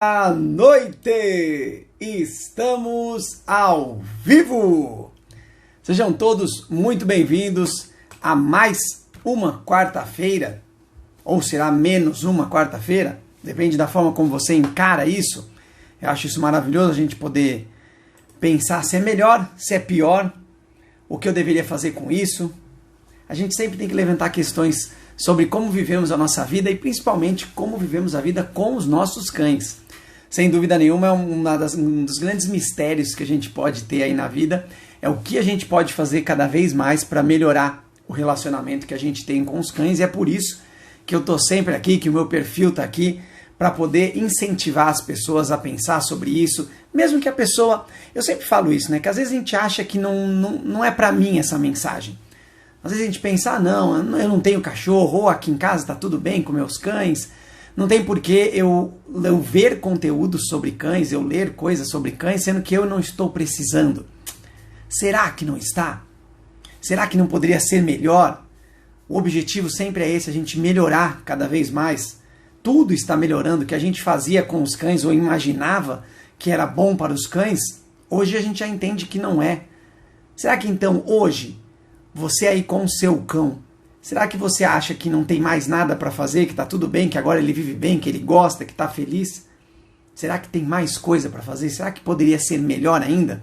Boa noite! Estamos ao vivo! Sejam todos muito bem-vindos a mais uma quarta-feira, ou será menos uma quarta-feira, depende da forma como você encara isso. Eu acho isso maravilhoso, a gente poder pensar se é melhor, se é pior, o que eu deveria fazer com isso. A gente sempre tem que levantar questões sobre como vivemos a nossa vida e principalmente como vivemos a vida com os nossos cães. Sem dúvida nenhuma, é um dos grandes mistérios que a gente pode ter aí na vida, é o que a gente pode fazer cada vez mais para melhorar o relacionamento que a gente tem com os cães, e é por isso que eu estou sempre aqui, que o meu perfil está aqui, para poder incentivar as pessoas a pensar sobre isso, mesmo que a pessoa, eu sempre falo isso, né, que às vezes a gente acha que não é para mim essa mensagem. Às vezes a gente pensa, não, eu não tenho cachorro, ou aqui em casa está tudo bem com meus cães. Não tem porquê eu ver conteúdo sobre cães, eu ler coisas sobre cães, sendo que eu não estou precisando. Será que não está? Será que não poderia ser melhor? O objetivo sempre é esse, a gente melhorar cada vez mais. Tudo está melhorando, o que a gente fazia com os cães ou imaginava que era bom para os cães, hoje a gente já entende que não é. Será que então hoje, você aí com o seu cão, será que você acha que não tem mais nada para fazer, que está tudo bem, que agora ele vive bem, que ele gosta, que está feliz? Será que tem mais coisa para fazer? Será que poderia ser melhor ainda?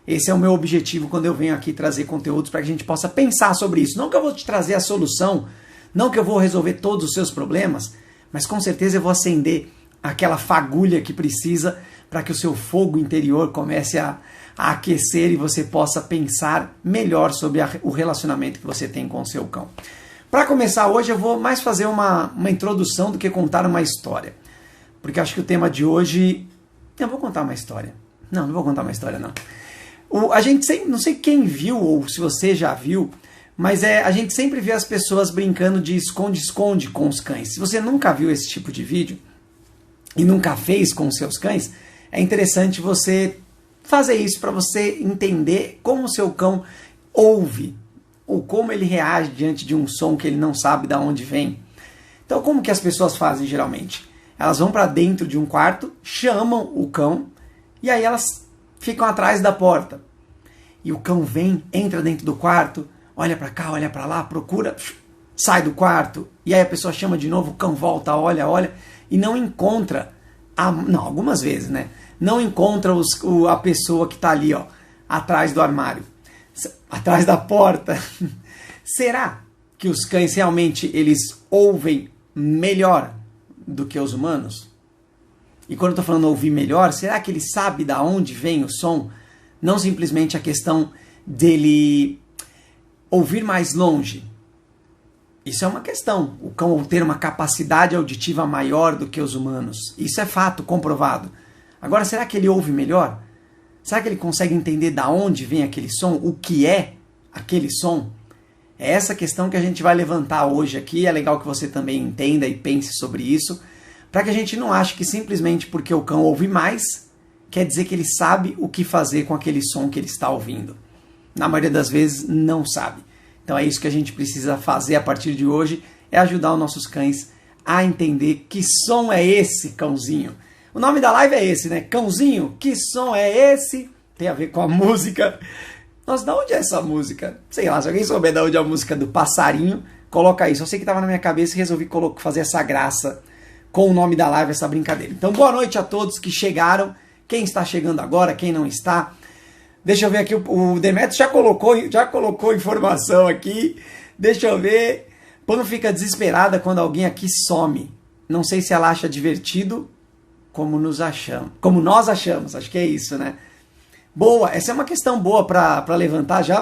Esse é o meu objetivo quando eu venho aqui trazer conteúdos para que a gente possa pensar sobre isso. Não que eu vou te trazer a solução, não que eu vou resolver todos os seus problemas, mas com certeza eu vou acender aquela fagulha que precisa para que o seu fogo interior comece a aquecer e você possa pensar melhor sobre o relacionamento que você tem com o seu cão. Para começar hoje eu vou mais fazer uma introdução do que contar uma história. Porque acho que o tema de hoje... Eu vou contar uma história. Não vou contar uma história não. A gente sempre, não sei quem viu ou se você já viu, mas a gente sempre vê as pessoas brincando de esconde-esconde com os cães. Se você nunca viu esse tipo de vídeo e nunca fez com os seus cães, é interessante você fazer isso para você entender como o seu cão ouve ou como ele reage diante de um som que ele não sabe de onde vem. Então, como que as pessoas fazem geralmente? Elas vão para dentro de um quarto, chamam o cão e aí elas ficam atrás da porta. E o cão vem, entra dentro do quarto, olha para cá, olha para lá, procura, sai do quarto. E aí a pessoa chama de novo, o cão volta, olha e não encontra, algumas vezes, né? Não encontra a pessoa que está ali, ó, atrás do armário, atrás da porta. Será que os cães realmente eles ouvem melhor do que os humanos? E quando eu estou falando ouvir melhor, será que ele sabe de onde vem o som? Não simplesmente a questão dele ouvir mais longe. Isso é uma questão. O cão ter uma capacidade auditiva maior do que os humanos. Isso é fato, comprovado. Agora, será que ele ouve melhor? Será que ele consegue entender de onde vem aquele som? O que é aquele som? É essa questão que a gente vai levantar hoje aqui. É legal que você também entenda e pense sobre isso, para que a gente não ache que simplesmente porque o cão ouve mais, quer dizer que ele sabe o que fazer com aquele som que ele está ouvindo. Na maioria das vezes, não sabe. Então é isso que a gente precisa fazer a partir de hoje, é ajudar os nossos cães a entender que som é esse, cãozinho. O nome da live é esse, né? Cãozinho, que som é esse? Tem a ver com a música. Nossa, de onde é essa música? Sei lá, se alguém souber de onde é a música do passarinho, coloca aí. Só sei que estava na minha cabeça e resolvi fazer essa graça com o nome da live, essa brincadeira. Então, boa noite a todos que chegaram. Quem está chegando agora, quem não está. Deixa eu ver aqui, o Demetrius já colocou informação aqui. Deixa eu ver. Pano fica desesperada quando alguém aqui some. Não sei se ela acha divertido como nós achamos, acho que é isso, né? Boa, essa é uma questão boa para levantar, já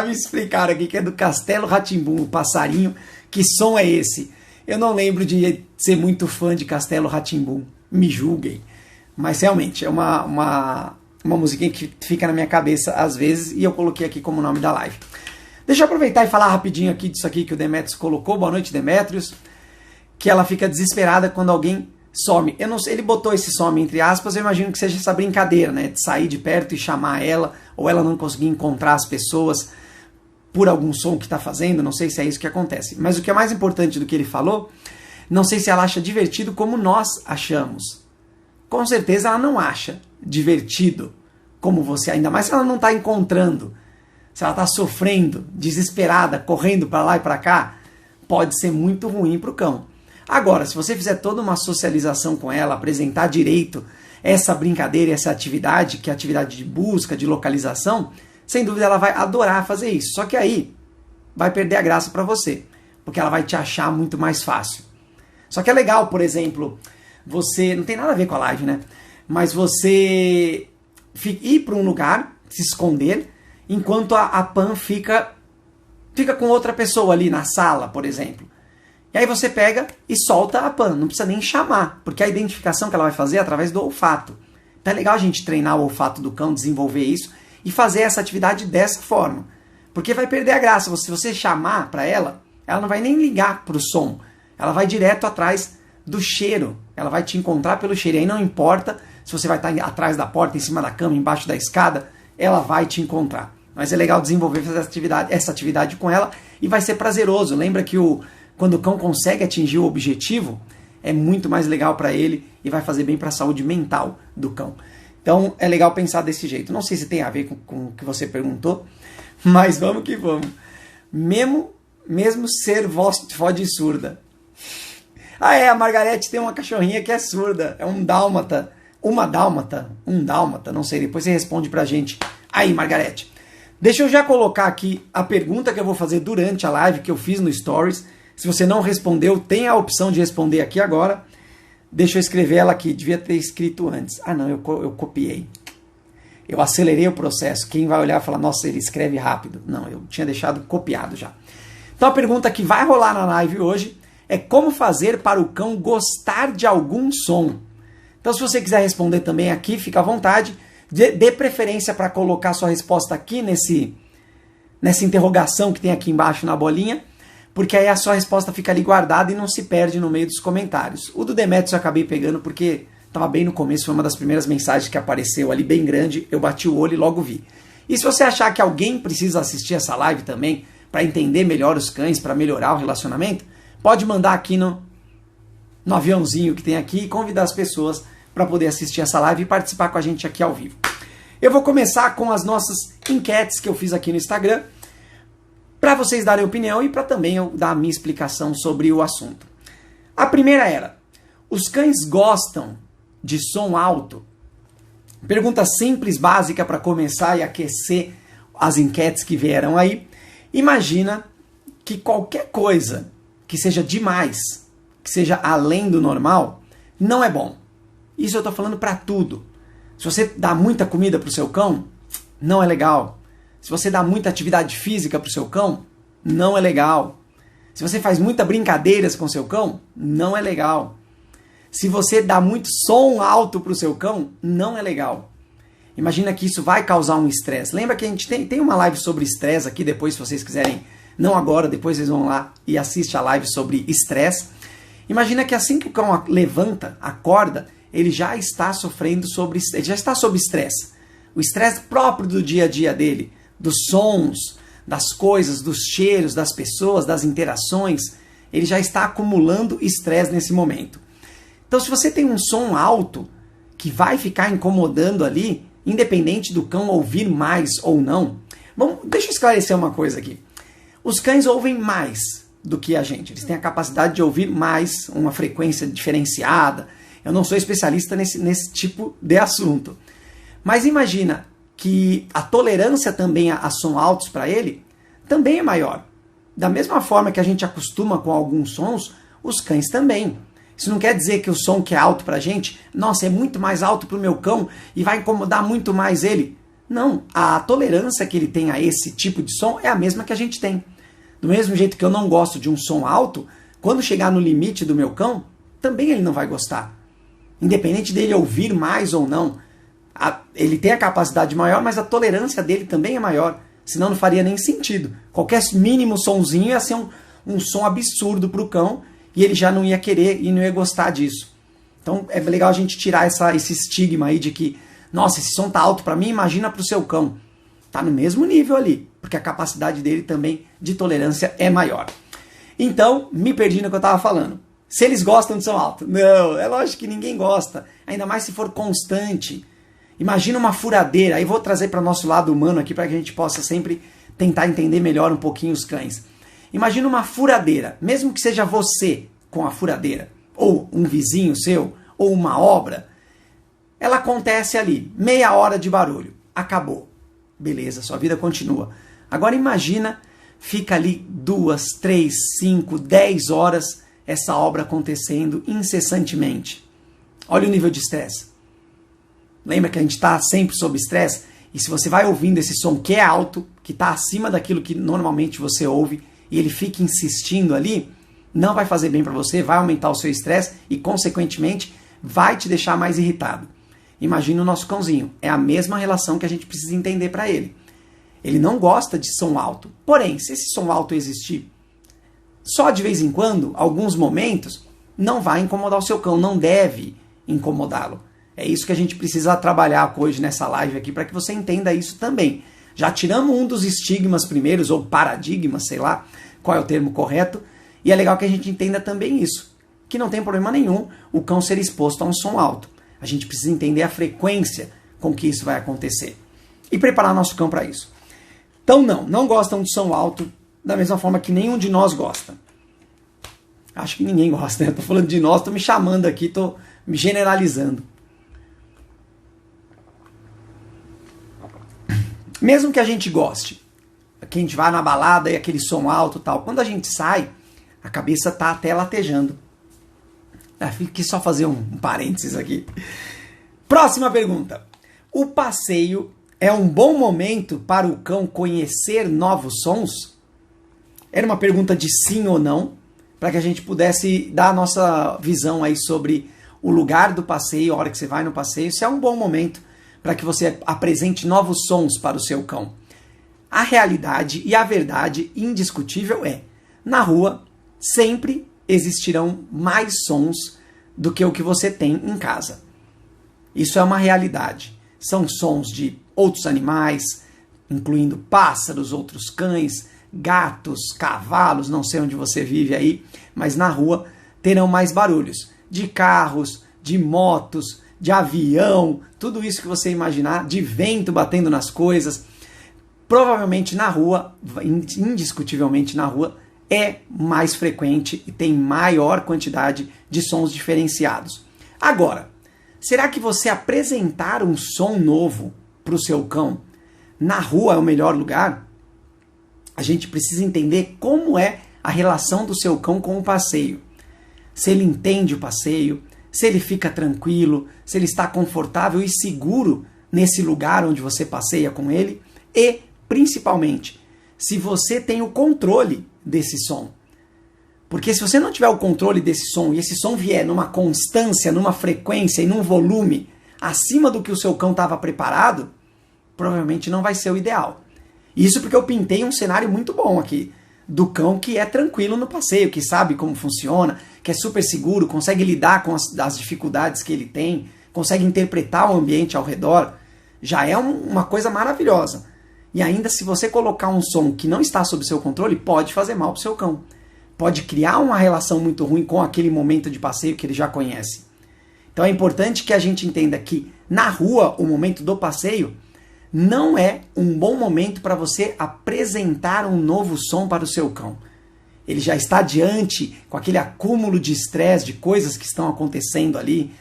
me explicaram aqui que é do Castelo Rá-Tim-Bum, o passarinho, que som é esse? Eu não lembro de ser muito fã de Castelo Rá-Tim-Bum, me julguem, mas realmente é uma musiquinha que fica na minha cabeça às vezes e eu coloquei aqui como nome da live. Deixa eu aproveitar e falar rapidinho aqui disso aqui que o Demetrius colocou, boa noite Demetrius, que ela fica desesperada quando alguém some. Eu não sei, ele botou esse some entre aspas, eu imagino que seja essa brincadeira, né? De sair de perto e chamar ela, ou ela não conseguir encontrar as pessoas por algum som que está fazendo, não sei se é isso que acontece. Mas o que é mais importante do que ele falou, não sei se ela acha divertido como nós achamos. com certeza ela não acha divertido como você, ainda mais se ela não está encontrando, se ela está sofrendo, desesperada, correndo para lá e para cá, pode ser muito ruim para o cão. Agora, se você fizer toda uma socialização com ela, apresentar direito essa brincadeira, essa atividade, que é atividade de busca, de localização, sem dúvida ela vai adorar fazer isso. Só que aí vai perder a graça para você, porque ela vai te achar muito mais fácil. Só que é legal, por exemplo, você, não tem nada a ver com a live, né? Mas você ir para um lugar, se esconder, enquanto a Pan fica com outra pessoa ali na sala, por exemplo. E aí você pega e solta a Pan, não precisa nem chamar, porque a identificação que ela vai fazer é através do olfato. Então é legal a gente treinar o olfato do cão, desenvolver isso e fazer essa atividade dessa forma. Porque vai perder a graça. Se você chamar para ela não vai nem ligar para o som. Ela vai direto atrás do cheiro. Ela vai te encontrar pelo cheiro. E aí não importa se você vai estar atrás da porta, em cima da cama, embaixo da escada, ela vai te encontrar. Mas é legal desenvolver essa atividade com ela e vai ser prazeroso. Lembra que quando o cão consegue atingir o objetivo, é muito mais legal para ele e vai fazer bem para a saúde mental do cão. Então é legal pensar desse jeito. Não sei se tem a ver com o que você perguntou, mas vamos que vamos. Mesmo ser voz de surda. A Margarete tem uma cachorrinha que é surda. É um dálmata. Um dálmata, não sei. Depois você responde pra gente. Aí, Margarete. Deixa eu já colocar aqui a pergunta que eu vou fazer durante a live que eu fiz no Stories. Se você não respondeu, tem a opção de responder aqui agora. Deixa eu escrever ela aqui. Devia ter escrito antes. Ah, não, eu copiei. Eu acelerei o processo. Quem vai olhar e falar, nossa, ele escreve rápido. Não, eu tinha deixado copiado já. Então a pergunta que vai rolar na live hoje é como fazer para o cão gostar de algum som. Então se você quiser responder também aqui, fica à vontade. Dê preferência para colocar sua resposta aqui nessa interrogação que tem aqui embaixo na bolinha, porque aí a sua resposta fica ali guardada e não se perde no meio dos comentários. O do Demetrius eu acabei pegando porque estava bem no começo, foi uma das primeiras mensagens que apareceu ali bem grande, eu bati o olho e logo vi. E se você achar que alguém precisa assistir essa live também, para entender melhor os cães, para melhorar o relacionamento, pode mandar aqui no aviãozinho que tem aqui e convidar as pessoas para poder assistir essa live e participar com a gente aqui ao vivo. Eu vou começar com as nossas enquetes que eu fiz aqui no Instagram, para vocês darem opinião e para também eu dar a minha explicação sobre o assunto. A primeira era, os cães gostam de som alto? Pergunta simples, básica para começar e aquecer as enquetes que vieram aí. Imagina que qualquer coisa que seja demais, que seja além do normal, não é bom. Isso eu estou falando para tudo. Se você dá muita comida para o seu cão, não é legal. Se você dá muita atividade física para o seu cão, não é legal. Se você faz muita brincadeiras com o seu cão, não é legal. Se você dá muito som alto para o seu cão, não é legal. Imagina que isso vai causar um estresse. Lembra que a gente tem uma live sobre estresse aqui, depois se vocês quiserem, não agora, depois vocês vão lá e assistem a live sobre estresse. Imagina que assim que o cão levanta, acorda, ele já está sofrendo ele já está sob estresse. O estresse próprio do dia a dia dele, dos sons, das coisas, dos cheiros, das pessoas, das interações, ele já está acumulando estresse nesse momento. Então se você tem um som alto que vai ficar incomodando ali, independente do cão ouvir mais ou não. Deixa eu esclarecer uma coisa aqui. Os cães ouvem mais do que a gente. Eles têm a capacidade de ouvir mais, uma frequência diferenciada. Eu não sou especialista nesse tipo de assunto. Mas imagina que a tolerância também a som altos para ele também é maior. Da mesma forma que a gente acostuma com alguns sons, os cães também. Isso não quer dizer que o som que é alto pra gente, nossa, é muito mais alto pro meu cão e vai incomodar muito mais ele. Não, a tolerância que ele tem a esse tipo de som é a mesma que a gente tem. Do mesmo jeito que eu não gosto de um som alto, quando chegar no limite do meu cão, também ele não vai gostar. Independente dele ouvir mais ou não, ele tem a capacidade maior, mas a tolerância dele também é maior. Senão não faria nem sentido. Qualquer mínimo sonzinho ia ser um som absurdo pro cão, e ele já não ia querer e não ia gostar disso. Então é legal a gente tirar esse estigma aí de que, nossa, esse som tá alto para mim, imagina pro seu cão. Tá no mesmo nível ali, porque a capacidade dele também de tolerância é maior. Então, me perdi no que eu estava falando. se eles gostam de som alto. Não, é lógico que ninguém gosta, ainda mais se for constante. Imagina uma furadeira, aí vou trazer para o nosso lado humano aqui para que a gente possa sempre tentar entender melhor um pouquinho os cães. Imagina uma furadeira, mesmo que seja você com a furadeira, ou um vizinho seu, ou uma obra, ela acontece ali, meia hora de barulho, acabou. Beleza, sua vida continua. Agora imagina, fica ali 2, 3, 5, 10 horas essa obra acontecendo incessantemente. Olha o nível de estresse. Lembra que a gente está sempre sob estresse? E se você vai ouvindo esse som que é alto, que está acima daquilo que normalmente você ouve, e ele fica insistindo ali, não vai fazer bem para você, vai aumentar o seu estresse e, consequentemente, vai te deixar mais irritado. Imagina o nosso cãozinho. É a mesma relação que a gente precisa entender para ele. Ele não gosta de som alto. Porém, se esse som alto existir só de vez em quando, alguns momentos, não vai incomodar o seu cão, não deve incomodá-lo. É isso que a gente precisa trabalhar hoje nessa live aqui, para que você entenda isso também. Já tiramos um dos estigmas primeiros, ou paradigmas, sei lá qual é o termo correto, e é legal que a gente entenda também isso, que não tem problema nenhum o cão ser exposto a um som alto. A gente precisa entender a frequência com que isso vai acontecer e preparar nosso cão para isso. Então não gostam de som alto da mesma forma que nenhum de nós gosta. Acho que ninguém gosta, né? Tô falando de nós, tô me chamando aqui, tô me generalizando. Mesmo que a gente goste, que a gente vá na balada e aquele som alto e tal, quando a gente sai, a cabeça tá até latejando. Fiquei só fazer um parênteses aqui. Próxima pergunta. O passeio é um bom momento para o cão conhecer novos sons? Era uma pergunta de sim ou não, para que a gente pudesse dar a nossa visão aí sobre o lugar do passeio, a hora que você vai no passeio, se é um bom momento para que você apresente novos sons para o seu cão. A realidade e a verdade indiscutível é, na rua sempre existirão mais sons do que o que você tem em casa. Isso é uma realidade. São sons de outros animais, incluindo pássaros, outros cães, gatos, cavalos, não sei onde você vive aí, mas na rua terão mais barulhos. De carros, de motos, de avião, tudo isso que você imaginar, de vento batendo nas coisas. Provavelmente na rua, indiscutivelmente na rua, é mais frequente e tem maior quantidade de sons diferenciados. Agora, será que você apresentar um som novo para o seu cão na rua é o melhor lugar? A gente precisa entender como é a relação do seu cão com o passeio. Se ele entende o passeio, se ele fica tranquilo, se ele está confortável e seguro nesse lugar onde você passeia com ele e, principalmente, se você tem o controle desse som. Porque se você não tiver o controle desse som e esse som vier numa constância, numa frequência e num volume acima do que o seu cão estava preparado, provavelmente não vai ser o ideal. Isso porque eu pintei um cenário muito bom aqui, do cão que é tranquilo no passeio, que sabe como funciona, que é super seguro, consegue lidar com as dificuldades que ele tem, consegue interpretar o ambiente ao redor, já é uma coisa maravilhosa. E ainda se você colocar um som que não está sob seu controle, pode fazer mal para o seu cão. Pode criar uma relação muito ruim com aquele momento de passeio que ele já conhece. Então é importante que a gente entenda que na rua, o momento do passeio, não é um bom momento para você apresentar um novo som para o seu cão. Ele já está diante com aquele acúmulo de estresse, de coisas que estão acontecendo ali,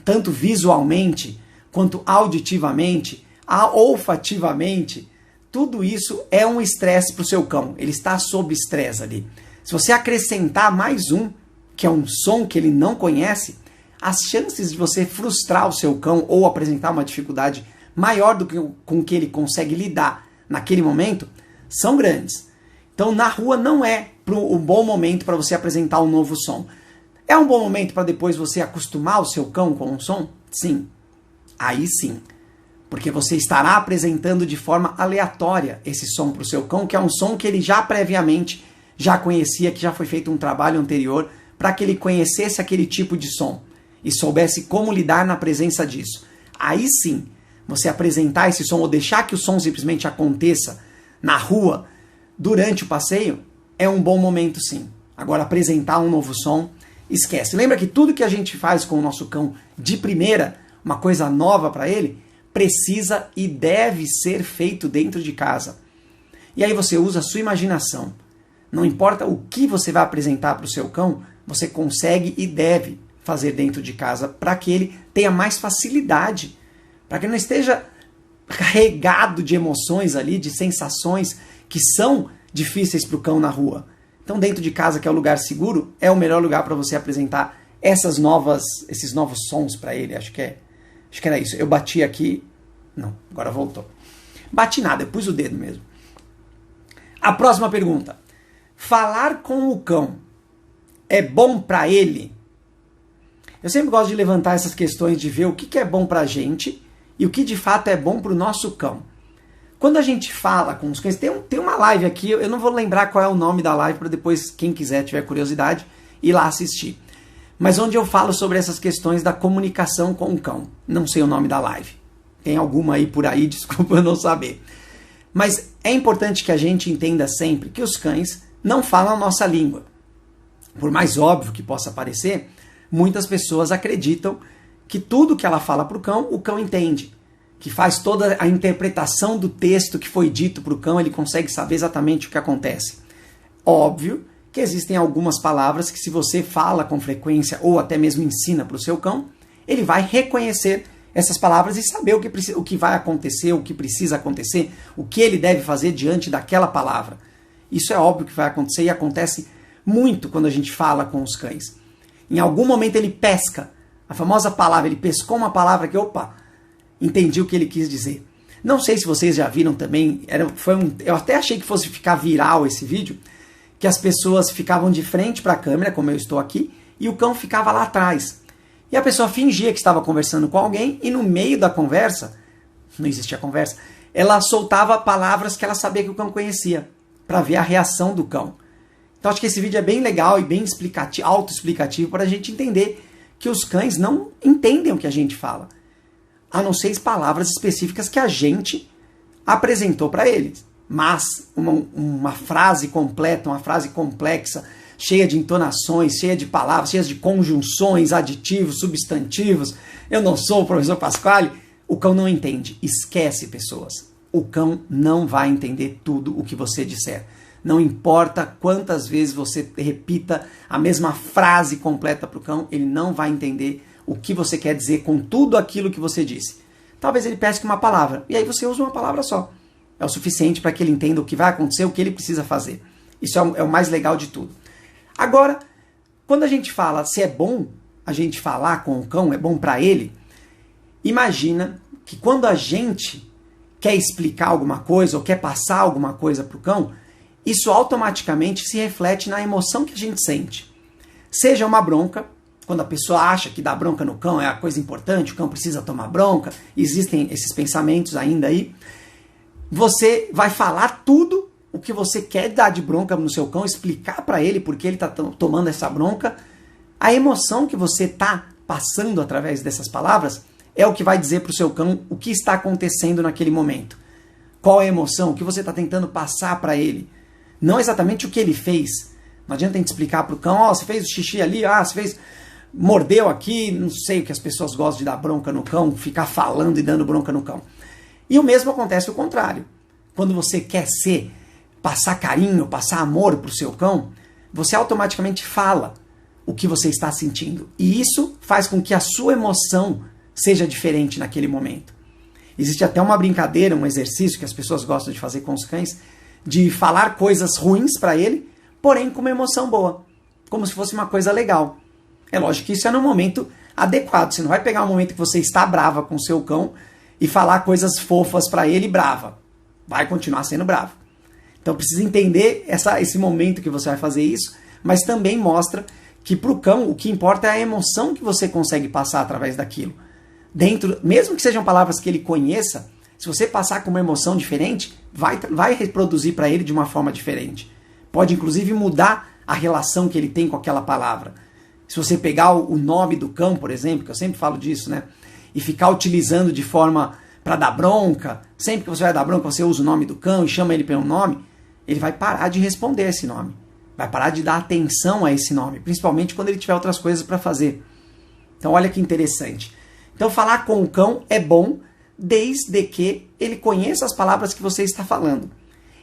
tanto visualmente, quanto auditivamente, olfativamente. Tudo isso é um estresse para o seu cão. Ele está sob estresse ali. Se você acrescentar mais um, que é um som que ele não conhece, as chances de você frustrar o seu cão ou apresentar uma dificuldade maior do que com que ele consegue lidar naquele momento são grandes. Então, na rua não é um bom momento para você apresentar um novo som. É um bom momento para depois você acostumar o seu cão com um som? Sim. Aí sim. Porque você estará apresentando de forma aleatória esse som para o seu cão, que é um som que ele já previamente já conhecia, que já foi feito um trabalho anterior para que ele conhecesse aquele tipo de som e soubesse como lidar na presença disso. Aí sim, você apresentar esse som ou deixar que o som simplesmente aconteça na rua durante o passeio é um bom momento sim. Agora, apresentar um novo som esquece. Lembra que tudo que a gente faz com o nosso cão de primeira, uma coisa nova para ele, precisa e deve ser feito dentro de casa. E aí você usa a sua imaginação. Não importa o que você vai apresentar para o seu cão, você consegue e deve fazer dentro de casa para que ele tenha mais facilidade, para que ele não esteja carregado de emoções ali, de sensações que são difíceis para o cão na rua. Então dentro de casa, que é o lugar seguro, é o melhor lugar para você apresentar esses novos sons para ele. Acho que era isso. Eu bati aqui. Não, agora voltou. Bati nada, eu pus o dedo mesmo. A próxima pergunta. Falar com o cão é bom para ele? Eu sempre gosto de levantar essas questões de ver o que é bom para a gente e o que de fato é bom para o nosso cão. Quando a gente fala com os cães, tem uma live aqui, eu não vou lembrar qual é o nome da live para depois, quem quiser, tiver curiosidade, ir lá assistir. Mas onde eu falo sobre essas questões da comunicação com o cão. Não sei o nome da live. Tem alguma aí por aí, desculpa eu não saber. Mas é importante que a gente entenda sempre que os cães não falam a nossa língua. Por mais óbvio que possa parecer, muitas pessoas acreditam que tudo que ela fala para o cão entende. Que faz toda a interpretação do texto que foi dito para o cão, ele consegue saber exatamente o que acontece. Óbvio que existem algumas palavras que se você fala com frequência ou até mesmo ensina para o seu cão, ele vai reconhecer essas palavras e saber o que vai acontecer, o que precisa acontecer, o que ele deve fazer diante daquela palavra. Isso é óbvio que vai acontecer e acontece muito quando a gente fala com os cães. Em algum momento ele pesca a famosa palavra, ele pescou uma palavra que, entendi o que ele quis dizer. Não sei se vocês já viram também, eu até achei que fosse ficar viral esse vídeo, que as pessoas ficavam de frente para a câmera, como eu estou aqui, e o cão ficava lá atrás. E a pessoa fingia que estava conversando com alguém, e no meio da conversa, não existia conversa, ela soltava palavras que ela sabia que o cão conhecia, para ver a reação do cão. Então acho que esse vídeo é bem legal e bem autoexplicativo para a gente entender que os cães não entendem o que a gente fala, a não ser as palavras específicas que a gente apresentou para eles. Mas uma frase completa, uma frase complexa, cheia de entonações, cheia de palavras, cheia de conjunções, aditivos, substantivos, eu não sou o professor Pasquale, o cão não entende. Esquece, pessoas. O cão não vai entender tudo o que você disser. Não importa quantas vezes você repita a mesma frase completa para o cão, ele não vai entender o que você quer dizer com tudo aquilo que você disse. Talvez ele pesque uma palavra, e aí você usa uma palavra só. É o suficiente para que ele entenda o que vai acontecer, o que ele precisa fazer. Isso é o mais legal de tudo. Agora, quando a gente fala se é bom a gente falar com o cão, é bom para ele, imagina que quando a gente quer explicar alguma coisa ou quer passar alguma coisa para o cão, isso automaticamente se reflete na emoção que a gente sente. Seja uma bronca, quando a pessoa acha que dar bronca no cão é a coisa importante, o cão precisa tomar bronca, existem esses pensamentos ainda aí. Você vai falar tudo o que você quer dar de bronca no seu cão, explicar para ele por que ele está tomando essa bronca. A emoção que você está passando através dessas palavras é o que vai dizer para o seu cão o que está acontecendo naquele momento. Qual é a emoção, o que você está tentando passar para ele. Não exatamente o que ele fez. Não adianta a gente explicar para o cão, você fez o xixi ali, você fez, mordeu aqui, não sei o que as pessoas gostam de dar bronca no cão, ficar falando e dando bronca no cão. E o mesmo acontece o contrário. Quando você quer passar carinho, passar amor para o seu cão, você automaticamente fala o que você está sentindo. E isso faz com que a sua emoção seja diferente naquele momento. Existe até uma brincadeira, um exercício que as pessoas gostam de fazer com os cães, de falar coisas ruins para ele, porém com uma emoção boa, como se fosse uma coisa legal. É lógico que isso é no momento adequado. Você não vai pegar um momento que você está brava com o seu cão e falar coisas fofas para ele brava. Vai continuar sendo bravo. Então precisa entender esse momento que você vai fazer isso, mas também mostra que para o cão o que importa é a emoção que você consegue passar através daquilo. Mesmo que sejam palavras que ele conheça, se você passar com uma emoção diferente, vai reproduzir para ele de uma forma diferente. Pode inclusive mudar a relação que ele tem com aquela palavra. Se você pegar o nome do cão, por exemplo, que eu sempre falo disso, né? E ficar utilizando de forma para dar bronca, sempre que você vai dar bronca, você usa o nome do cão e chama ele pelo nome, ele vai parar de responder esse nome. Vai parar de dar atenção a esse nome, principalmente quando ele tiver outras coisas para fazer. Então olha que interessante. Então falar com o cão é bom desde que ele conheça as palavras que você está falando.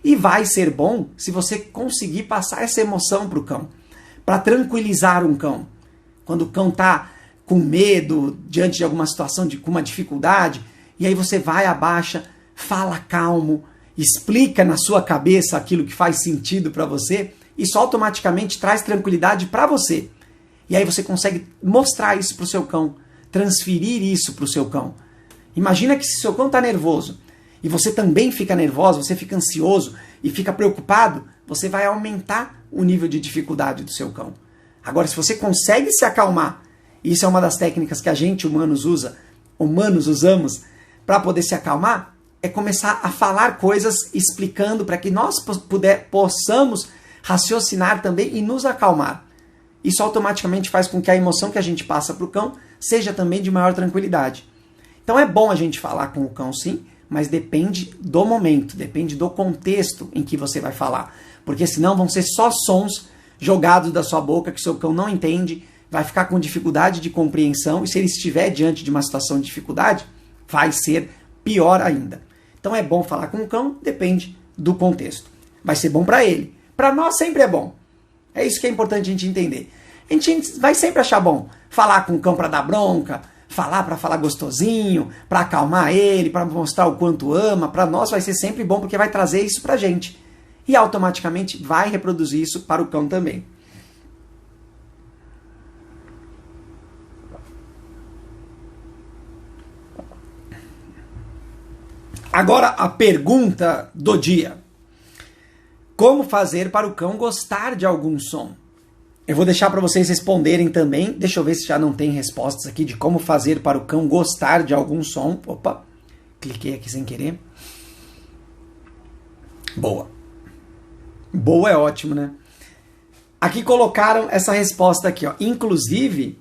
E vai ser bom se você conseguir passar essa emoção para o cão, para tranquilizar um cão. Quando o cão está com medo, diante de alguma situação, com uma dificuldade, e aí você vai, abaixa, fala calmo, explica na sua cabeça aquilo que faz sentido para você, isso automaticamente traz tranquilidade para você. E aí você consegue mostrar isso para o seu cão, transferir isso para o seu cão. Imagina que se seu cão está nervoso e você também fica nervoso, você fica ansioso e fica preocupado, você vai aumentar o nível de dificuldade do seu cão. Agora, se você consegue se acalmar, isso é uma das técnicas que a gente humanos usamos para poder se acalmar, é começar a falar coisas explicando para que nós possamos raciocinar também e nos acalmar. Isso automaticamente faz com que a emoção que a gente passa para o cão seja também de maior tranquilidade. Então é bom a gente falar com o cão sim, mas depende do momento, depende do contexto em que você vai falar. Porque senão vão ser só sons jogados da sua boca que seu cão não entende, vai ficar com dificuldade de compreensão e se ele estiver diante de uma situação de dificuldade, vai ser pior ainda. Então é bom falar com o cão, depende do contexto. Vai ser bom para ele. Para nós sempre é bom. É isso que é importante a gente entender. A gente vai sempre achar bom falar com o cão para dar bronca, falar para falar gostosinho, para acalmar ele, para mostrar o quanto ama. Para nós vai ser sempre bom porque vai trazer isso para a gente. E automaticamente vai reproduzir isso para o cão também. Agora a pergunta do dia. Como fazer para o cão gostar de algum som? Eu vou deixar para vocês responderem também. Deixa eu ver se já não tem respostas aqui de como fazer para o cão gostar de algum som. Opa, cliquei aqui sem querer. Boa. Boa é ótimo, né? Aqui colocaram essa resposta aqui, ó. Inclusive,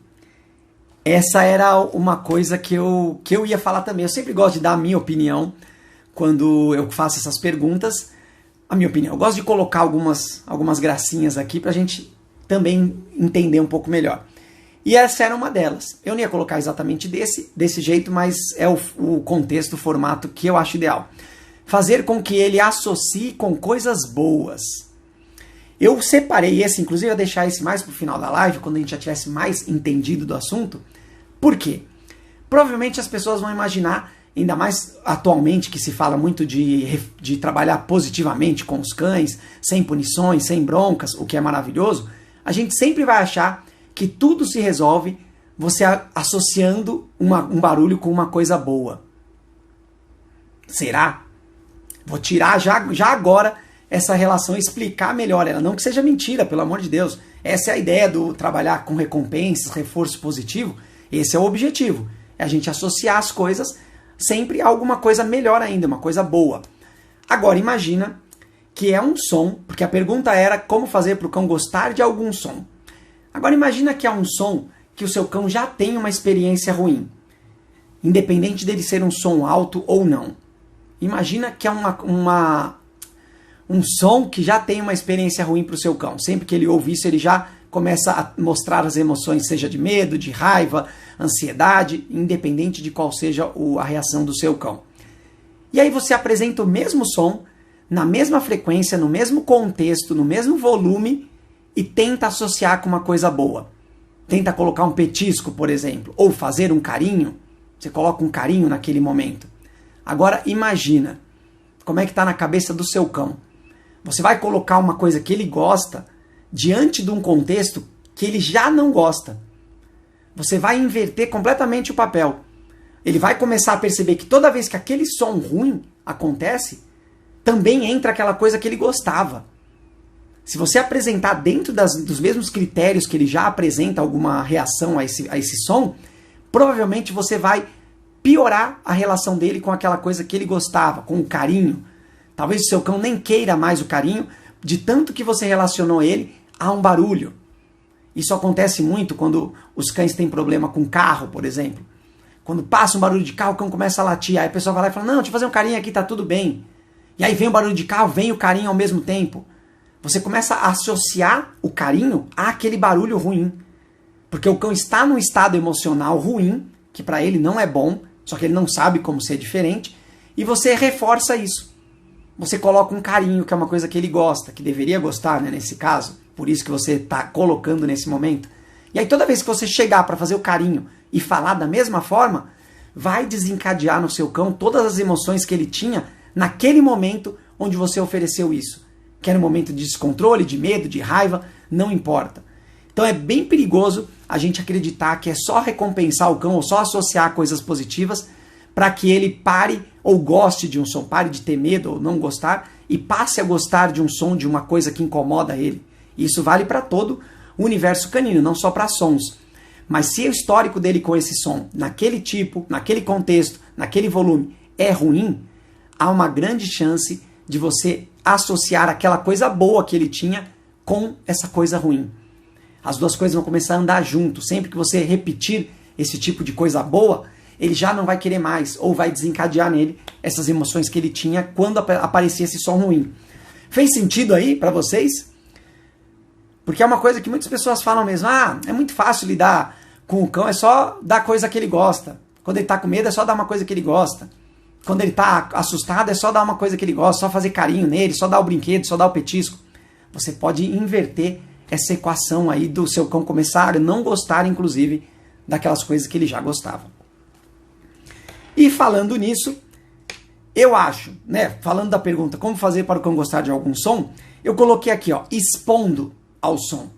essa era uma coisa que eu ia falar também. Eu sempre gosto de dar a minha opinião quando eu faço essas perguntas. A minha opinião. Eu gosto de colocar algumas gracinhas aqui pra gente também entender um pouco melhor. E essa era uma delas. Eu não ia colocar exatamente desse jeito, mas é o contexto, o formato que eu acho ideal. Fazer com que ele associe com coisas boas. Eu separei esse, inclusive eu ia deixar esse mais pro final da live, quando a gente já tivesse mais entendido do assunto. Por quê? Provavelmente as pessoas vão imaginar, ainda mais atualmente que se fala muito de trabalhar positivamente com os cães, sem punições, sem broncas, o que é maravilhoso, a gente sempre vai achar que tudo se resolve você associando um barulho com uma coisa boa. Será? Vou tirar já agora essa relação e explicar melhor ela. Não que seja mentira, pelo amor de Deus. Essa é a ideia do trabalhar com recompensas, reforço positivo. Esse é o objetivo. É a gente associar as coisas sempre a alguma coisa melhor ainda, uma coisa boa. Agora, imagina que é um som, porque a pergunta era como fazer para o cão gostar de algum som. Agora, imagina que é um som que o seu cão já tem uma experiência ruim, independente dele ser um som alto ou não. Imagina que é um som que já tem uma experiência ruim para o seu cão. Sempre que ele ouve isso, ele já começa a mostrar as emoções, seja de medo, de raiva, ansiedade, independente de qual seja a reação do seu cão. E aí você apresenta o mesmo som, na mesma frequência, no mesmo contexto, no mesmo volume, e tenta associar com uma coisa boa. Tenta colocar um petisco, por exemplo, ou fazer um carinho. Você coloca um carinho naquele momento. Agora imagina como é que está na cabeça do seu cão. Você vai colocar uma coisa que ele gosta diante de um contexto que ele já não gosta. Você vai inverter completamente o papel. Ele vai começar a perceber que toda vez que aquele som ruim acontece, também entra aquela coisa que ele gostava. Se você apresentar dentro dos mesmos critérios que ele já apresenta alguma reação a esse som, provavelmente você vai piorar a relação dele com aquela coisa que ele gostava, com o carinho. Talvez o seu cão nem queira mais o carinho, de tanto que você relacionou ele a um barulho. Isso acontece muito quando os cães têm problema com carro, por exemplo. Quando passa um barulho de carro, o cão começa a latir. Aí a pessoa vai lá e fala, não, deixa eu fazer um carinho aqui, tá tudo bem. E aí vem o barulho de carro, vem o carinho ao mesmo tempo. Você começa a associar o carinho àquele barulho ruim. Porque o cão está num estado emocional ruim, que para ele não é bom, só que ele não sabe como ser diferente, e você reforça isso. Você coloca um carinho, que é uma coisa que ele gosta, que deveria gostar, né, nesse caso, por isso que você está colocando nesse momento. E aí toda vez que você chegar para fazer o carinho e falar da mesma forma, vai desencadear no seu cão todas as emoções que ele tinha naquele momento onde você ofereceu isso. Que era um momento de descontrole, de medo, de raiva, não importa. Então é bem perigoso a gente acreditar que é só recompensar o cão ou só associar coisas positivas para que ele pare ou goste de um som, pare de ter medo ou não gostar e passe a gostar de um som, de uma coisa que incomoda ele. E isso vale para todo o universo canino, não só para sons. Mas se o histórico dele com esse som, naquele tipo, naquele contexto, naquele volume, é ruim, há uma grande chance de você associar aquela coisa boa que ele tinha com essa coisa ruim. As duas coisas vão começar a andar junto. Sempre que você repetir esse tipo de coisa boa, ele já não vai querer mais, ou vai desencadear nele essas emoções que ele tinha quando aparecia esse som ruim. Fez sentido aí para vocês? Porque é uma coisa que muitas pessoas falam mesmo, é muito fácil lidar com o cão, é só dar coisa que ele gosta. Quando ele tá com medo, é só dar uma coisa que ele gosta. Quando ele tá assustado, é só dar uma coisa que ele gosta, só fazer carinho nele, só dar o brinquedo, só dar o petisco. Você pode inverter essa equação aí do seu cão começar a não gostar, inclusive, daquelas coisas que ele já gostava. E falando nisso, eu acho, né, falando da pergunta como fazer para o cão gostar de algum som, eu coloquei aqui, ó, expondo ao som.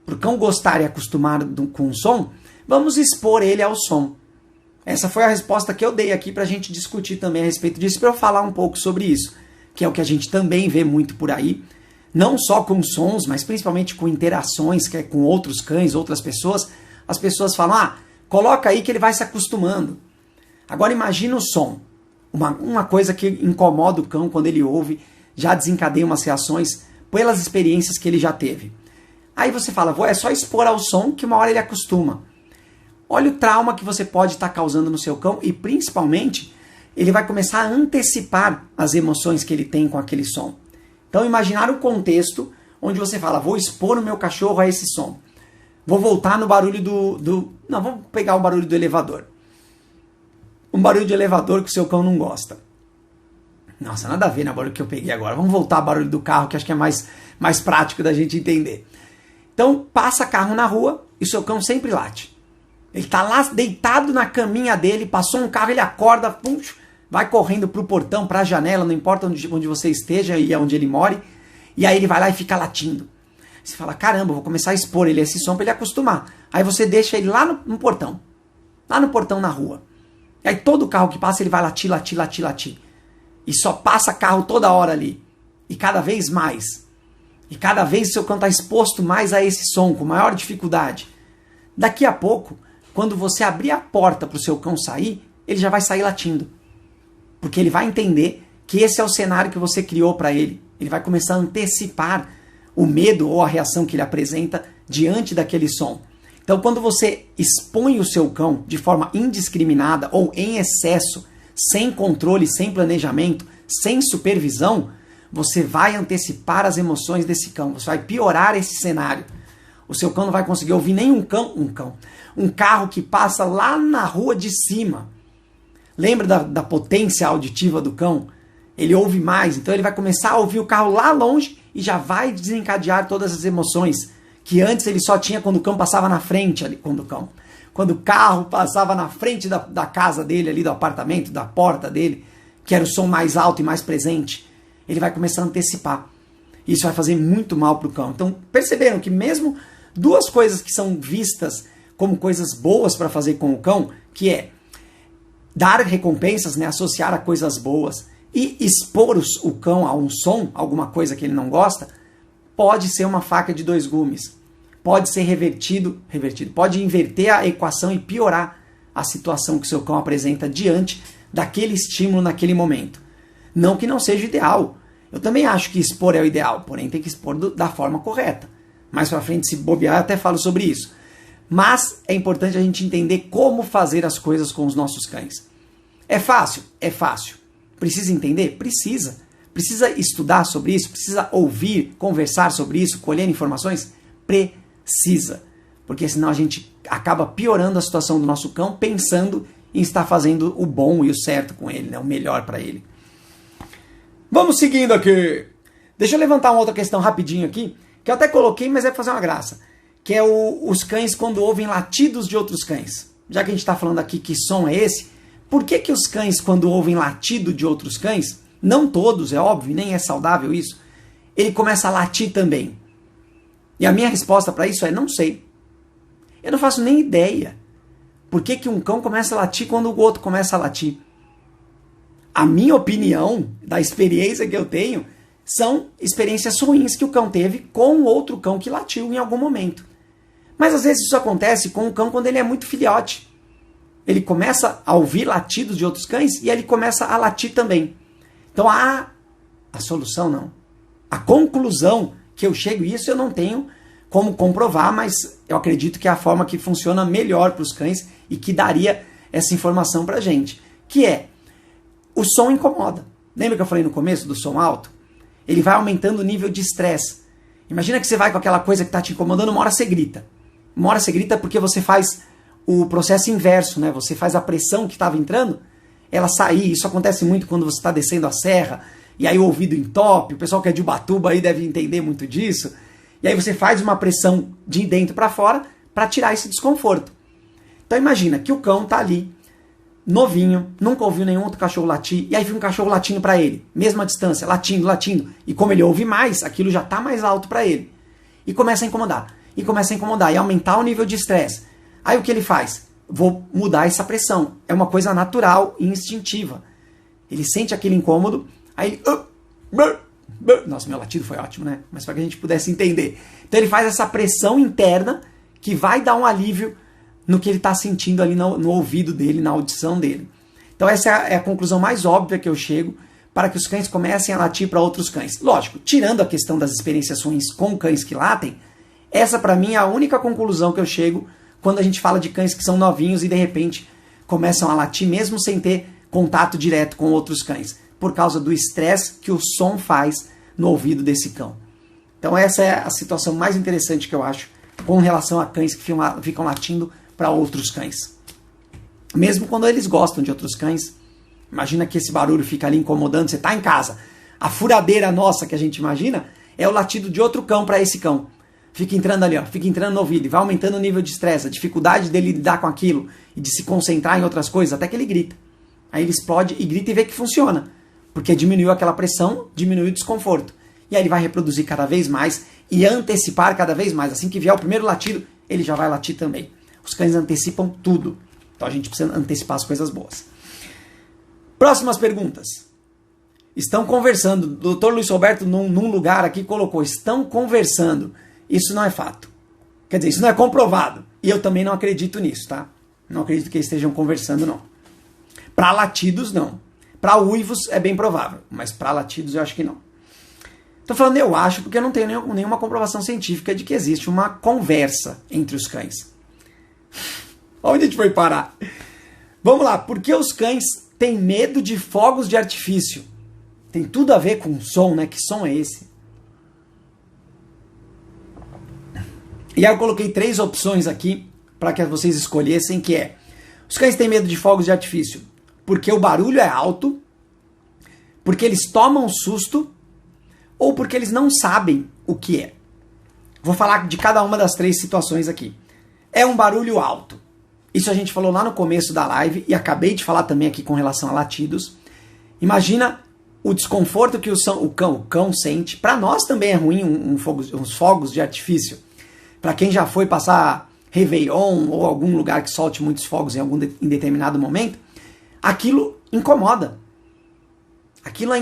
Para o cão gostar e acostumar com o som, vamos expor ele ao som. Essa foi a resposta que eu dei aqui para a gente discutir também a respeito disso, para eu falar um pouco sobre isso, que é o que a gente também vê muito por aí, não só com sons, mas principalmente com interações que é com outros cães, outras pessoas. As pessoas falam, coloca aí que ele vai se acostumando. Agora imagina o som, uma coisa que incomoda o cão quando ele ouve, já desencadeia umas reações pelas experiências que ele já teve. Aí você fala, é só expor ao som que uma hora ele acostuma. Olha o trauma que você pode estar causando no seu cão e principalmente ele vai começar a antecipar as emoções que ele tem com aquele som. Então imaginar o contexto onde você fala, vou expor o meu cachorro a esse som. Vou voltar no barulho Não, vamos pegar o barulho do elevador. Um barulho de elevador que o seu cão não gosta. Nossa, nada a ver no barulho que eu peguei agora. Vamos voltar ao barulho do carro, que acho que é mais prático da gente entender. Então, passa carro na rua e o seu cão sempre late. Ele está lá deitado na caminha dele, passou um carro, ele acorda, pum, vai correndo para o portão, para a janela, não importa onde você esteja e onde ele more, e aí ele vai lá e fica latindo. Você fala, caramba, vou começar a expor ele a esse som para ele acostumar. Aí você deixa ele lá no portão, na rua. E aí todo carro que passa ele vai latir, latir, latir, latir. E só passa carro toda hora ali. E cada vez mais. E cada vez o seu cão está exposto mais a esse som, com maior dificuldade. Daqui a pouco, quando você abrir a porta para o seu cão sair, ele já vai sair latindo. Porque ele vai entender que esse é o cenário que você criou para ele. Ele vai começar a antecipar o medo ou a reação que ele apresenta diante daquele som. Então, quando você expõe o seu cão de forma indiscriminada ou em excesso, sem controle, sem planejamento, sem supervisão, você vai antecipar as emoções desse cão. Você vai piorar esse cenário. O seu cão não vai conseguir ouvir nem um carro que passa lá na rua de cima. Lembra da potência auditiva do cão? Ele ouve mais, então ele vai começar a ouvir o carro lá longe e já vai desencadear todas as emoções que antes ele só tinha quando o cão passava na frente ali, quando o carro passava na frente da casa dele, ali do apartamento, da porta dele, que era o som mais alto e mais presente. Ele vai começar a antecipar. Isso vai fazer muito mal para o cão. Então, perceberam que mesmo duas coisas que são vistas como coisas boas para fazer com o cão, que é dar recompensas, né, associar a coisas boas e expor o cão a um som, alguma coisa que ele não gosta, pode ser uma faca de dois gumes. Pode ser revertido, pode inverter a equação e piorar a situação que o seu cão apresenta diante daquele estímulo naquele momento. Não que não seja ideal. Eu também acho que expor é o ideal, porém tem que expor da forma correta. Mais pra frente, se bobear, eu até falo sobre isso. Mas é importante a gente entender como fazer as coisas com os nossos cães. É fácil? É fácil. Precisa entender? Precisa. Precisa estudar sobre isso? Precisa ouvir, conversar sobre isso, colher informações? Precisa. Porque senão a gente acaba piorando a situação do nosso cão, pensando em estar fazendo o bom e o certo com ele, né? O melhor para ele. Vamos seguindo aqui. Deixa eu levantar uma outra questão rapidinho aqui, que eu até coloquei, mas é pra fazer uma graça. Que é os cães quando ouvem latidos de outros cães. Já que a gente está falando aqui que som é esse, por que os cães quando ouvem latido de outros cães, não todos, é óbvio, nem é saudável isso, ele começa a latir também? E a minha resposta para isso é não sei. Eu não faço nem ideia. Por que um cão começa a latir quando o outro começa a latir? A minha opinião, da experiência que eu tenho, são experiências ruins que o cão teve com outro cão que latiu em algum momento. Mas às vezes isso acontece com o cão quando ele é muito filhote. Ele começa a ouvir latidos de outros cães e ele começa a latir também. Então a solução não. A conclusão que eu chego, isso eu não tenho como comprovar, mas eu acredito que é a forma que funciona melhor para os cães e que daria essa informação para a gente. Que é, o som incomoda. Lembra que eu falei no começo do som alto? Ele vai aumentando o nível de estresse. Imagina que você vai com aquela coisa que está te incomodando, uma hora você grita. Uma hora você grita porque você faz o processo inverso, né? Você faz a pressão que estava entrando, ela sair. Isso acontece muito quando você está descendo a serra, e aí o ouvido entope. O pessoal que é de Ubatuba aí deve entender muito disso. E aí você faz uma pressão de dentro para fora para tirar esse desconforto. Então imagina que o cão tá ali, novinho, nunca ouviu nenhum outro cachorro latir, e aí vem um cachorro latindo para ele, mesma distância, latindo, latindo. E como ele ouve mais, aquilo já tá mais alto para ele. E começa a incomodar, e aumentar o nível de estresse. Aí o que ele faz? Vou mudar essa pressão. É uma coisa natural e instintiva. Ele sente aquele incômodo, aí ele... Nossa, meu latido foi ótimo, né? Mas para que a gente pudesse entender. Então ele faz essa pressão interna que vai dar um alívio no que ele está sentindo ali no ouvido dele, na audição dele. Então essa é a conclusão mais óbvia que eu chego para que os cães comecem a latir para outros cães. Lógico, tirando a questão das experiências ruins com cães que latem, essa para mim é a única conclusão que eu chego quando a gente fala de cães que são novinhos e de repente começam a latir mesmo sem ter contato direto com outros cães, por causa do estresse que o som faz no ouvido desse cão. Então essa é a situação mais interessante que eu acho com relação a cães que ficam latindo para outros cães. Mesmo quando eles gostam de outros cães, imagina que esse barulho fica ali incomodando, você está em casa, a furadeira nossa que a gente imagina é o latido de outro cão para esse cão. Fica entrando ali, ó, fica entrando no ouvido e vai aumentando o nível de estresse, a dificuldade dele lidar com aquilo e de se concentrar em outras coisas, até que ele grita. Aí ele explode e grita e vê que funciona, porque diminuiu aquela pressão, diminuiu o desconforto. E aí ele vai reproduzir cada vez mais e antecipar cada vez mais. Assim que vier o primeiro latido, ele já vai latir também. Os cães antecipam tudo. Então a gente precisa antecipar as coisas boas. Próximas perguntas. Estão conversando. O Dr. Luiz Roberto, num lugar aqui, colocou: estão conversando. Isso não é fato. Quer dizer, isso não é comprovado. E eu também não acredito nisso, tá? Não acredito que eles estejam conversando, não. Para latidos, não. Para uivos é bem provável, mas para latidos eu acho que não. Estou falando eu acho porque eu não tenho nenhuma comprovação científica de que existe uma conversa entre os cães. Onde a gente foi parar? Vamos lá, por que os cães têm medo de fogos de artifício? Tem tudo a ver com som, né? Que som é esse? E aí eu coloquei 3 opções aqui para que vocês escolhessem, que é: os cães têm medo de fogos de artifício porque o barulho é alto, porque eles tomam susto, ou porque eles não sabem o que é. Vou falar de cada uma das 3 situações aqui. É um barulho alto. Isso a gente falou lá no começo da live e acabei de falar também aqui com relação a latidos. Imagina o desconforto que o cão sente. Para nós também é ruim uns fogos de artifício. Para quem já foi passar Réveillon ou algum lugar que solte muitos fogos em determinado momento, aquilo incomoda. Aquilo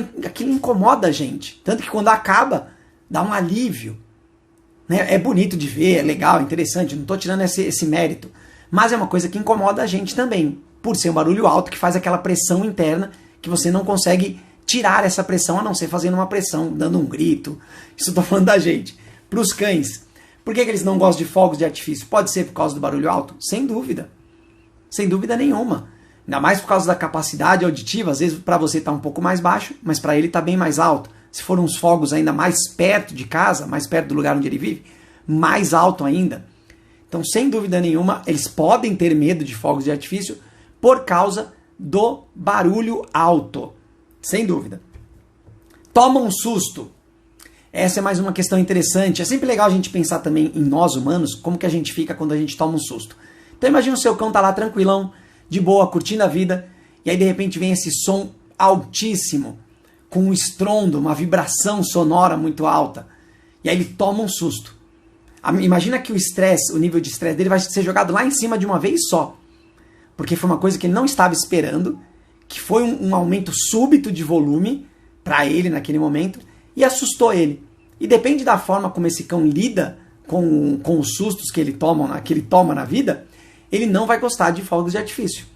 incomoda a gente. Tanto que quando acaba, dá um alívio. Né? É bonito de ver, é legal, é interessante. Não estou tirando esse mérito. Mas é uma coisa que incomoda a gente também. Por ser um barulho alto que faz aquela pressão interna que você não consegue tirar essa pressão, a não ser fazendo uma pressão, dando um grito. Isso eu estou falando da gente. Para os cães, por que eles não gostam de fogos de artifício? Pode ser por causa do barulho alto? Sem dúvida. Sem dúvida nenhuma. Ainda mais por causa da capacidade auditiva, às vezes para você está um pouco mais baixo, mas para ele está bem mais alto. Se for uns fogos ainda mais perto de casa, mais perto do lugar onde ele vive, mais alto ainda. Então, sem dúvida nenhuma, eles podem ter medo de fogos de artifício por causa do barulho alto. Sem dúvida. Toma um susto. Essa é mais uma questão interessante. É sempre legal a gente pensar também em nós humanos, como que a gente fica quando a gente toma um susto. Então imagina o seu cão tá lá tranquilão, de boa, curtindo a vida, e aí de repente vem esse som altíssimo, com um estrondo, uma vibração sonora muito alta, e aí ele toma um susto. Imagina que o estresse, o nível de estresse dele vai ser jogado lá em cima de uma vez só, porque foi uma coisa que ele não estava esperando, que foi um aumento súbito de volume para ele naquele momento, e assustou ele. E depende da forma como esse cão lida com os sustos que ele toma na vida, ele não vai gostar de fogos de artifício,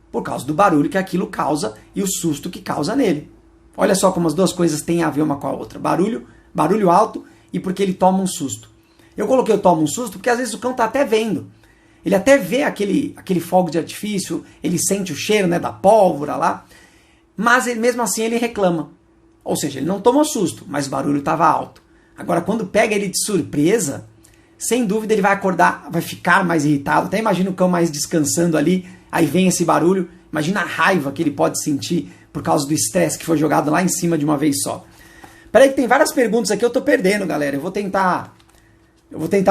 por causa do barulho que aquilo causa e o susto que causa nele. Olha só como as duas coisas têm a ver uma com a outra. Barulho alto e porque ele toma um susto. Eu coloquei o toma um susto porque às vezes o cão está até vendo. Ele até vê aquele fogo de artifício, ele sente o cheiro, né, da pólvora lá, mas mesmo assim ele reclama. Ou seja, ele não tomou susto, mas o barulho estava alto. Agora, quando pega ele de surpresa, sem dúvida ele vai acordar, vai ficar mais irritado. Até imagina o cão mais descansando ali, aí vem esse barulho. Imagina a raiva que ele pode sentir por causa do estresse que foi jogado lá em cima de uma vez só. Peraí que tem várias perguntas aqui, eu tô perdendo, galera. Eu vou tentar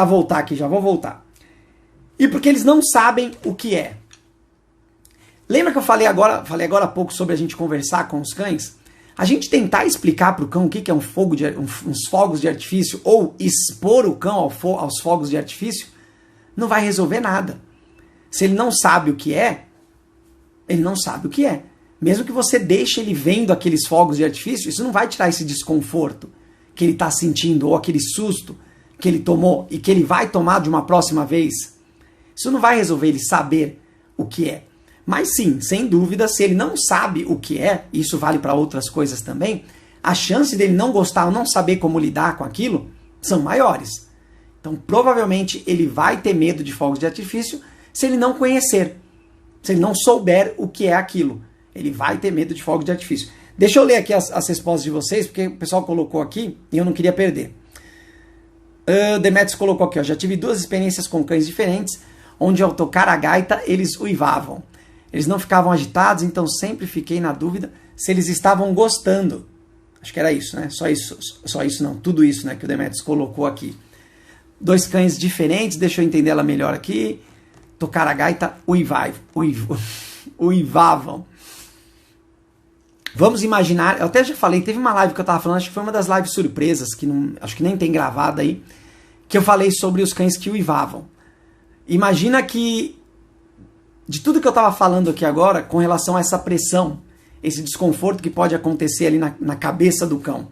voltar aqui, já vou voltar. E porque eles não sabem o que é. Lembra que eu falei agora há pouco sobre a gente conversar com os cães? A gente tentar explicar para o cão o que é uns fogos de artifício ou expor o cão aos fogos de artifício não vai resolver nada. Se ele não sabe o que é, ele não sabe o que é. Mesmo que você deixe ele vendo aqueles fogos de artifício, isso não vai tirar esse desconforto que ele está sentindo ou aquele susto que ele tomou e que ele vai tomar de uma próxima vez. Isso não vai resolver ele saber o que é. Mas sim, sem dúvida, se ele não sabe o que é, e isso vale para outras coisas também, a chance dele não gostar ou não saber como lidar com aquilo são maiores. Então, provavelmente, ele vai ter medo de fogos de artifício se ele não conhecer, se ele não souber o que é aquilo. Ele vai ter medo de fogos de artifício. Deixa eu ler aqui as respostas de vocês, porque o pessoal colocou aqui e eu não queria perder. Demetrius colocou aqui, ó, já tive 2 experiências com cães diferentes, onde ao tocar a gaita, eles uivavam. Eles não ficavam agitados, então sempre fiquei na dúvida se eles estavam gostando. Acho que era isso, né? Só isso não, tudo isso, né, que o Demetrius colocou aqui. 2 cães diferentes, deixa eu entender ela melhor aqui. Tocar a gaita, uivavam. Vamos imaginar, eu até já falei, teve uma live que eu estava falando, acho que foi uma das lives surpresas, que não, acho que nem tem gravada aí, que eu falei sobre os cães que uivavam. Imagina que, de tudo que eu estava falando aqui agora, com relação a essa pressão, esse desconforto que pode acontecer ali na cabeça do cão.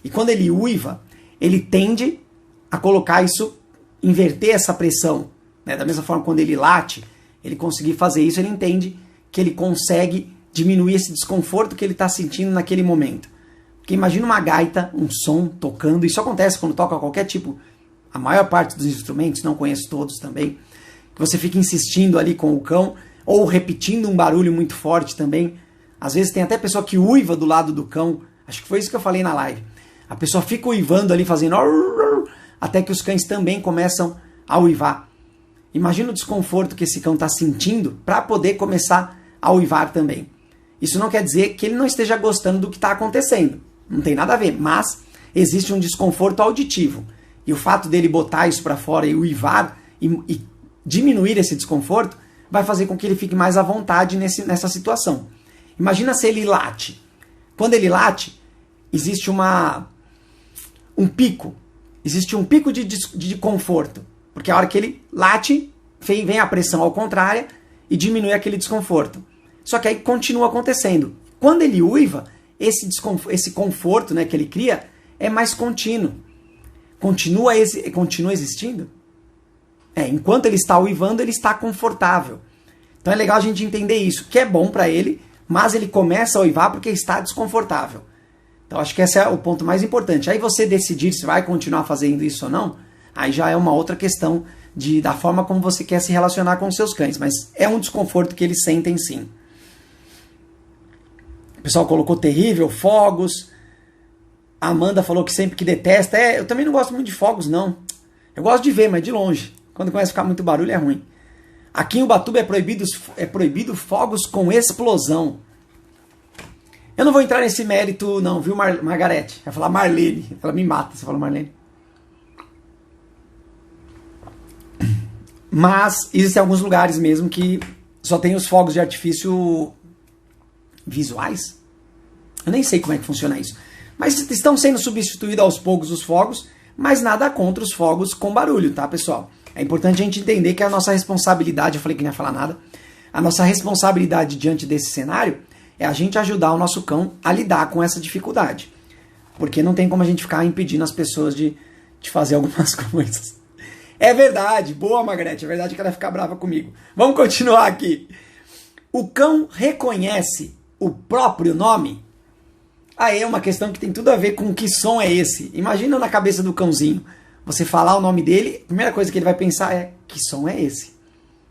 E quando ele uiva, ele tende a colocar isso, inverter essa pressão. Né? Da mesma forma, quando ele late, ele conseguir fazer isso, ele entende que ele consegue diminuir esse desconforto que ele está sentindo naquele momento. Porque imagina uma gaita, um som tocando, isso acontece quando toca qualquer tipo, a maior parte dos instrumentos, não conheço todos também, que você fica insistindo ali com o cão, ou repetindo um barulho muito forte também. Às vezes tem até pessoa que uiva do lado do cão, acho que foi isso que eu falei na live. A pessoa fica uivando ali, fazendo até que os cães também começam a uivar. Imagina o desconforto que esse cão está sentindo para poder começar a uivar também. Isso não quer dizer que ele não esteja gostando do que está acontecendo. Não tem nada a ver, mas existe um desconforto auditivo. E o fato dele botar isso para fora e uivar e diminuir esse desconforto vai fazer com que ele fique mais à vontade nessa situação. Imagina se ele late. Quando ele late, existe um pico. Existe um pico de conforto. Porque a hora que ele late, vem a pressão ao contrário e diminui aquele desconforto. Só que aí continua acontecendo. Quando ele uiva, esse conforto, né, que ele cria é mais contínuo. Continua existindo? Enquanto ele está uivando, ele está confortável. Então é legal a gente entender isso, que é bom para ele, mas ele começa a uivar porque está desconfortável. Então acho que esse é o ponto mais importante. Aí você decidir se vai continuar fazendo isso ou não, aí já é uma outra questão da forma como você quer se relacionar com os seus cães. Mas é um desconforto que eles sentem sim. O pessoal colocou terrível, fogos. A Amanda falou que sempre que detesta. Eu também não gosto muito de fogos, não. Eu gosto de ver, mas de longe. Quando começa a ficar muito barulho é ruim. Aqui em Ubatuba é proibido fogos com explosão. Eu não vou entrar nesse mérito não, viu, Margarete? Vai falar Marlene. Ela me mata se fala Marlene. Mas existem alguns lugares mesmo que só tem os fogos de artifício visuais. Eu nem sei como é que funciona isso. Mas estão sendo substituídos aos poucos os fogos, mas nada contra os fogos com barulho, tá, pessoal? É importante a gente entender que a nossa responsabilidade, eu falei que não ia falar nada, a nossa responsabilidade diante desse cenário é a gente ajudar o nosso cão a lidar com essa dificuldade. Porque não tem como a gente ficar impedindo as pessoas de fazer algumas coisas. É verdade, boa, Margarete, é verdade que ela vai ficar brava comigo. Vamos continuar aqui. O cão reconhece o próprio nome? Aí é uma questão que tem tudo a ver com que som é esse. Imagina na cabeça do cãozinho, você falar o nome dele, a primeira coisa que ele vai pensar é, que som é esse?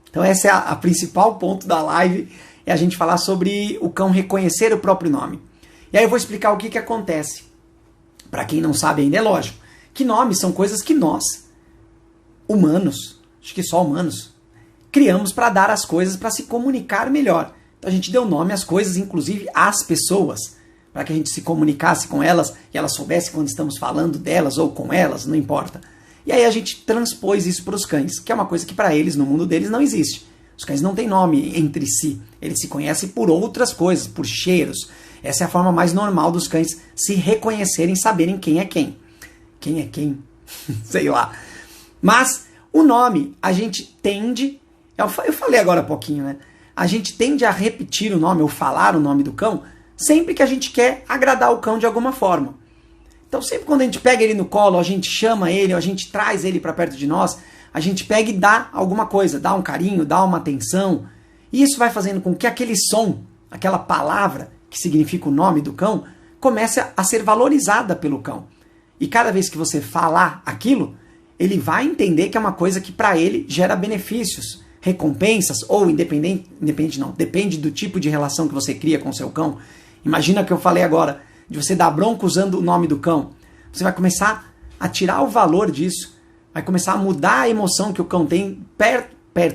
Então esse é a principal ponto da live, é a gente falar sobre o cão reconhecer o próprio nome. E aí eu vou explicar o que acontece. Para quem não sabe ainda, é lógico, que nomes são coisas que nós, humanos, acho que só humanos, criamos para dar as coisas para se comunicar melhor. Então a gente deu nome às coisas, inclusive às pessoas, para que a gente se comunicasse com elas e elas soubessem quando estamos falando delas ou com elas, não importa. E aí a gente transpôs isso para os cães, que é uma coisa que para eles, no mundo deles, não existe. Os cães não têm nome entre si, eles se conhecem por outras coisas, por cheiros. Essa é a forma mais normal dos cães se reconhecerem, saberem quem é quem. Quem é quem? Sei lá. Mas o nome, a gente tende, eu falei agora há pouquinho, né? A gente tende a repetir o nome ou falar o nome do cão sempre que a gente quer agradar o cão de alguma forma. Então sempre quando a gente pega ele no colo, a gente chama ele, ou a gente traz ele para perto de nós, a gente pega e dá alguma coisa, dá um carinho, dá uma atenção. E isso vai fazendo com que aquele som, aquela palavra que significa o nome do cão, comece a ser valorizada pelo cão. E cada vez que você falar aquilo, ele vai entender que é uma coisa que para ele gera benefícios, recompensas, ou depende do tipo de relação que você cria com o seu cão. Imagina que eu falei agora, de você dar bronca usando o nome do cão. Você vai começar a tirar o valor disso, vai começar a mudar a emoção que o cão tem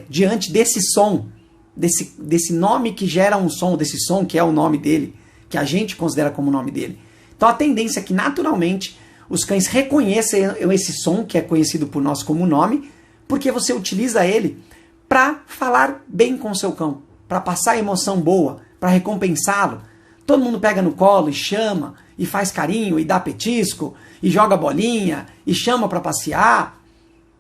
diante desse som, desse nome que gera um som, desse som que é o nome dele, que a gente considera como o nome dele. Então a tendência é que naturalmente os cães reconheçam esse som, que é conhecido por nós como nome, porque você utiliza ele para falar bem com o seu cão, para passar emoção boa, para recompensá-lo. Todo mundo pega no colo e chama, e faz carinho, e dá petisco, e joga bolinha, e chama para passear.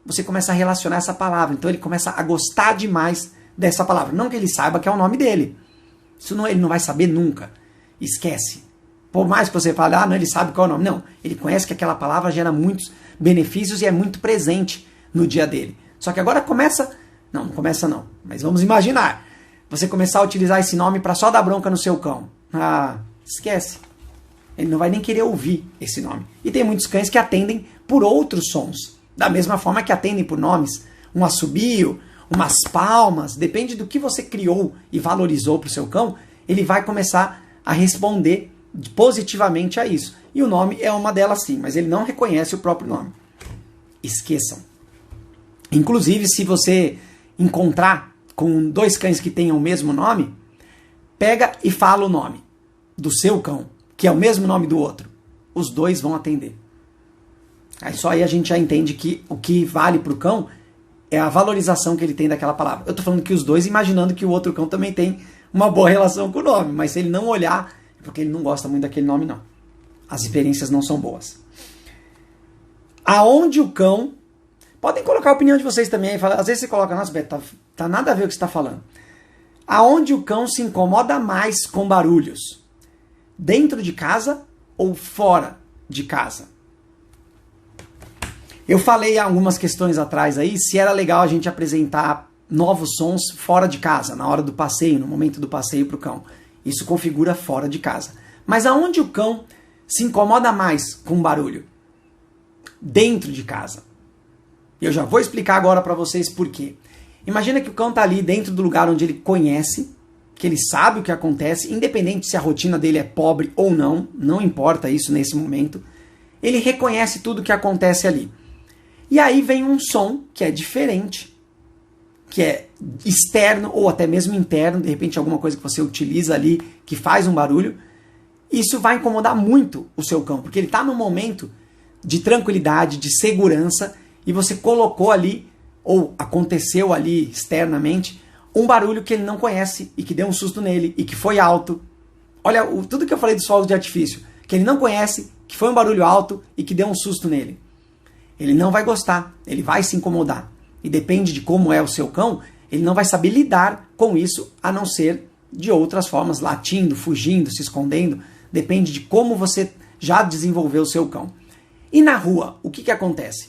Você começa a relacionar essa palavra, então ele começa a gostar demais dessa palavra. Não que ele saiba que é o nome dele. Isso não, ele não vai saber nunca. Esquece. Por mais que você fale, não, ele sabe qual é o nome. Não, ele conhece que aquela palavra gera muitos benefícios e é muito presente no dia dele. Só que agora começa... Não começa não, mas vamos imaginar. Você começar a utilizar esse nome para só dar bronca no seu cão. Esquece. Ele não vai nem querer ouvir esse nome. E tem muitos cães que atendem por outros sons. Da mesma forma que atendem por nomes. Um assobio, umas palmas. Depende do que você criou e valorizou para o seu cão. Ele vai começar a responder positivamente a isso. E o nome é uma delas sim, mas ele não reconhece o próprio nome. Esqueçam. Inclusive, se você encontrar com dois cães que tenham o mesmo nome, pega e fala o nome do seu cão, que é o mesmo nome do outro. Os dois vão atender. Aí só aí a gente já entende que o que vale para o cão é a valorização que ele tem daquela palavra. Eu estou falando que os dois, imaginando que o outro cão também tem uma boa relação com o nome, mas se ele não olhar, é porque ele não gosta muito daquele nome, não. As experiências não são boas. Aonde o cão... Podem colocar a opinião de vocês também. Às vezes você coloca, nossa, Beto, tá nada a ver com o que você está falando. Aonde o cão se incomoda mais com barulhos? Dentro de casa ou fora de casa? Eu falei algumas questões atrás aí se era legal a gente apresentar novos sons fora de casa, na hora do passeio, no momento do passeio para o cão. Isso configura fora de casa. Mas aonde o cão se incomoda mais com barulho? Dentro de casa. Eu já vou explicar agora para vocês por quê. Imagina que o cão está ali dentro do lugar onde ele conhece, que ele sabe o que acontece, independente se a rotina dele é pobre ou não, não importa isso nesse momento. Ele reconhece tudo o que acontece ali. E aí vem um som que é diferente, que é externo ou até mesmo interno, de repente alguma coisa que você utiliza ali que faz um barulho. Isso vai incomodar muito o seu cão, porque ele está num momento de tranquilidade, de segurança, e você colocou ali, ou aconteceu ali externamente, um barulho que ele não conhece e que deu um susto nele e que foi alto. Olha, tudo que eu falei dos fogos de artifício, que ele não conhece, que foi um barulho alto e que deu um susto nele. Ele não vai gostar, ele vai se incomodar. E depende de como é o seu cão, ele não vai saber lidar com isso, a não ser de outras formas, latindo, fugindo, se escondendo. Depende de como você já desenvolveu o seu cão. E na rua, o que acontece?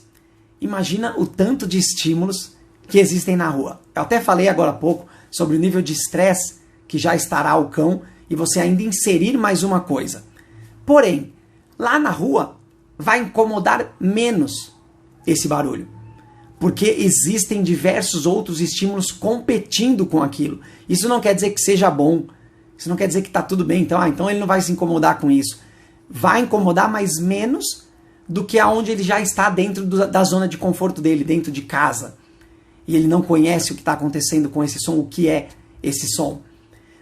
Imagina o tanto de estímulos que existem na rua. Eu até falei agora há pouco sobre o nível de estresse que já estará o cão e você ainda inserir mais uma coisa. Porém, lá na rua vai incomodar menos esse barulho, porque existem diversos outros estímulos competindo com aquilo. Isso não quer dizer que seja bom, isso não quer dizer que está tudo bem, então ele não vai se incomodar com isso. Vai incomodar, mas menos do que aonde ele já está dentro da zona de conforto dele, dentro de casa. E ele não conhece o que está acontecendo com esse som, o que é esse som.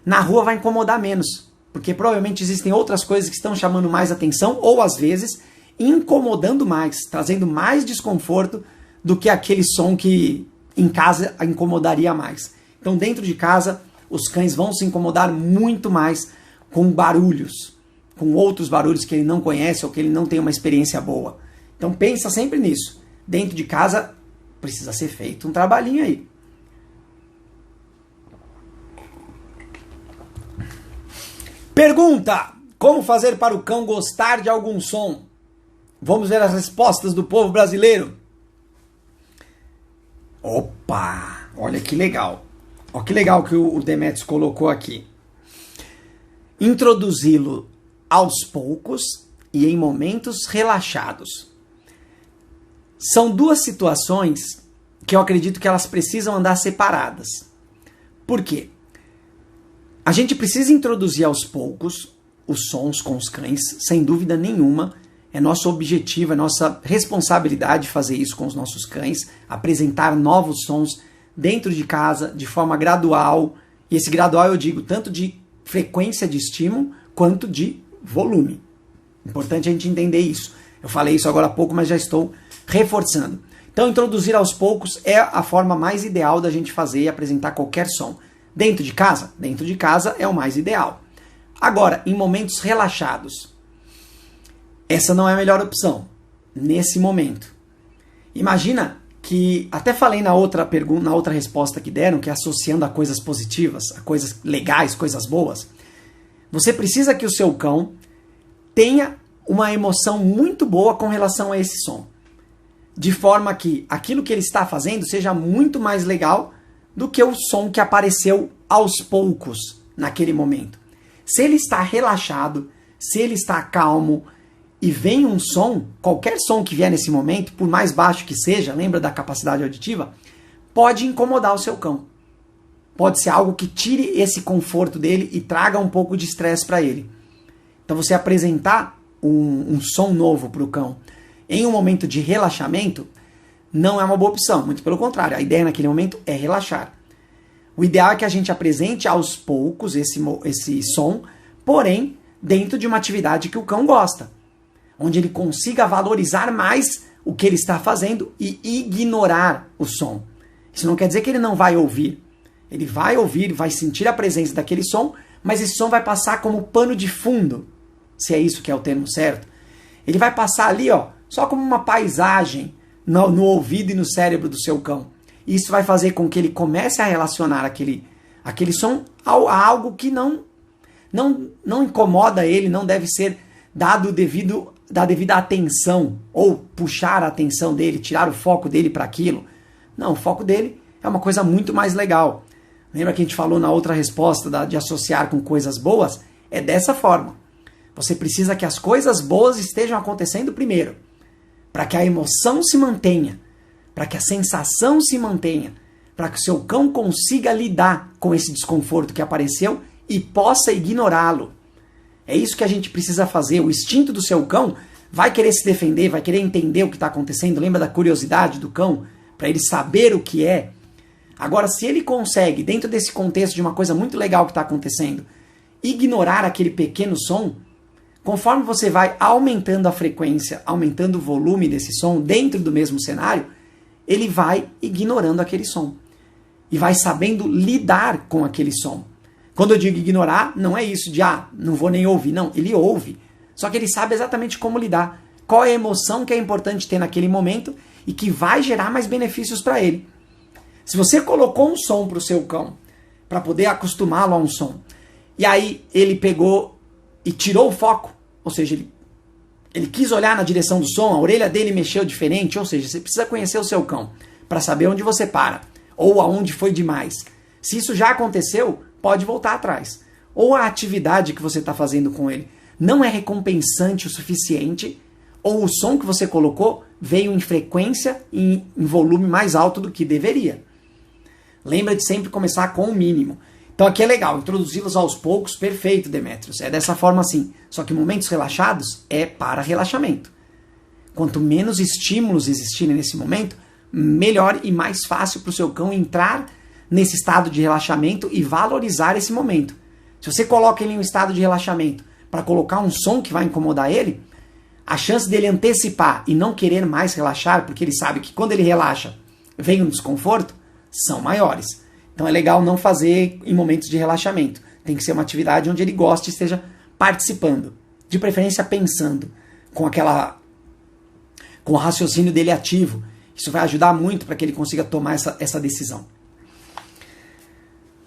Na rua vai incomodar menos, porque provavelmente existem outras coisas que estão chamando mais atenção, ou às vezes incomodando mais, trazendo mais desconforto do que aquele som que em casa incomodaria mais. Então dentro de casa, os cães vão se incomodar muito mais com barulhos, com outros barulhos que ele não conhece ou que ele não tem uma experiência boa. Então pensa sempre nisso. Dentro de casa precisa ser feito um trabalhinho aí. Pergunta: como fazer para o cão gostar de algum som? Vamos ver as respostas do povo brasileiro. Opa, olha que legal. Olha que legal que o Demetrios colocou aqui. Introduzi-lo aos poucos e em momentos relaxados. São duas situações que eu acredito que elas precisam andar separadas. Por quê? A gente precisa introduzir aos poucos os sons com os cães, sem dúvida nenhuma. É nosso objetivo, é nossa responsabilidade fazer isso com os nossos cães, apresentar novos sons dentro de casa, de forma gradual. E esse gradual eu digo tanto de frequência de estímulo, quanto de volume. Importante a gente entender isso. Eu falei isso agora há pouco, mas já estou reforçando. Então, introduzir aos poucos é a forma mais ideal da gente fazer e apresentar qualquer som. Dentro de casa? Dentro de casa é o mais ideal. Agora, em momentos relaxados, essa não é a melhor opção, nesse momento. Imagina que, até falei na outra pergunta, na outra resposta que deram, que é associando a coisas positivas, a coisas legais, coisas boas. Você precisa que o seu cão tenha uma emoção muito boa com relação a esse som. De forma que aquilo que ele está fazendo seja muito mais legal do que o som que apareceu aos poucos naquele momento. Se ele está relaxado, se ele está calmo e vem um som, qualquer som que vier nesse momento, por mais baixo que seja, lembra da capacidade auditiva, pode incomodar o seu cão. Pode ser algo que tire esse conforto dele e traga um pouco de estresse para ele. Então você apresentar um som novo para o cão em um momento de relaxamento não é uma boa opção, muito pelo contrário, a ideia naquele momento é relaxar. O ideal é que a gente apresente aos poucos esse som, porém dentro de uma atividade que o cão gosta, onde ele consiga valorizar mais o que ele está fazendo e ignorar o som. Isso não quer dizer que ele não vai ouvir. Ele vai ouvir, vai sentir a presença daquele som, mas esse som vai passar como pano de fundo, se é isso que é o termo certo. Ele vai passar ali, ó, só como uma paisagem no ouvido e no cérebro do seu cão. E isso vai fazer com que ele comece a relacionar aquele som a algo que não incomoda ele, não deve ser dado da devida atenção, ou puxar a atenção dele, tirar o foco dele para aquilo. Não, o foco dele é uma coisa muito mais legal. Lembra que a gente falou na outra resposta de associar com coisas boas? É dessa forma. Você precisa que as coisas boas estejam acontecendo primeiro, para que a emoção se mantenha, para que a sensação se mantenha, para que o seu cão consiga lidar com esse desconforto que apareceu e possa ignorá-lo. É isso que a gente precisa fazer. O instinto do seu cão vai querer se defender, vai querer entender o que está acontecendo. Lembra da curiosidade do cão? Para ele saber o que é. Agora, se ele consegue, dentro desse contexto de uma coisa muito legal que está acontecendo, ignorar aquele pequeno som, conforme você vai aumentando a frequência, aumentando o volume desse som dentro do mesmo cenário, ele vai ignorando aquele som. E vai sabendo lidar com aquele som. Quando eu digo ignorar, não é isso de, não vou nem ouvir. Não, ele ouve. Só que ele sabe exatamente como lidar. Qual é a emoção que é importante ter naquele momento e que vai gerar mais benefícios para ele. Se você colocou um som para o seu cão, para poder acostumá-lo a um som, e aí ele pegou e tirou o foco, ou seja, ele quis olhar na direção do som, a orelha dele mexeu diferente, ou seja, você precisa conhecer o seu cão para saber onde você para, ou aonde foi demais. Se isso já aconteceu, pode voltar atrás. Ou a atividade que você está fazendo com ele não é recompensante o suficiente, ou o som que você colocou veio em frequência e em volume mais alto do que deveria. Lembra de sempre começar com o mínimo. Então aqui é legal, introduzi-los aos poucos, perfeito, Demetrios. É dessa forma assim. Só que momentos relaxados é para relaxamento. Quanto menos estímulos existirem nesse momento, melhor e mais fácil para o seu cão entrar nesse estado de relaxamento e valorizar esse momento. Se você coloca ele em um estado de relaxamento para colocar um som que vai incomodar ele, a chance dele antecipar e não querer mais relaxar, porque ele sabe que quando ele relaxa vem um desconforto, são maiores. Então é legal não fazer em momentos de relaxamento. Tem que ser uma atividade onde ele goste e esteja participando. De preferência pensando, com o raciocínio dele ativo. Isso vai ajudar muito para que ele consiga tomar essa decisão.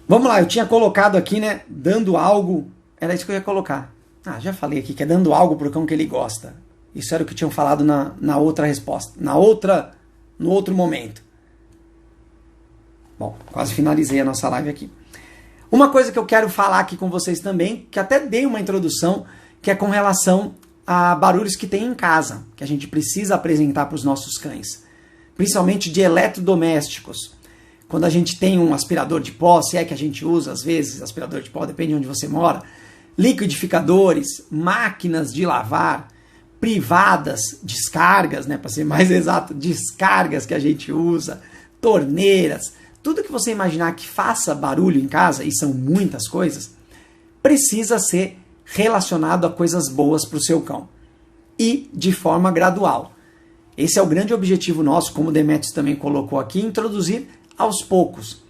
Vamos lá, eu tinha colocado aqui, né, dando algo, era isso que eu ia colocar. Já falei aqui, que é dando algo pro cão que ele gosta. Isso era o que tinham falado na outra resposta, no outro momento. Bom, quase finalizei a nossa live aqui. Uma coisa que eu quero falar aqui com vocês também, que até dei uma introdução, que é com relação a barulhos que tem em casa, que a gente precisa apresentar para os nossos cães. Principalmente de eletrodomésticos. Quando a gente tem um aspirador de pó, se é que a gente usa, às vezes, aspirador de pó, depende de onde você mora, liquidificadores, máquinas de lavar, privadas, descargas, né, para ser mais exato, descargas que a gente usa, torneiras, tudo que você imaginar que faça barulho em casa, e são muitas coisas, precisa ser relacionado a coisas boas para o seu cão. E de forma gradual. Esse é o grande objetivo nosso, como o Demetrios também colocou aqui, introduzir aos poucos.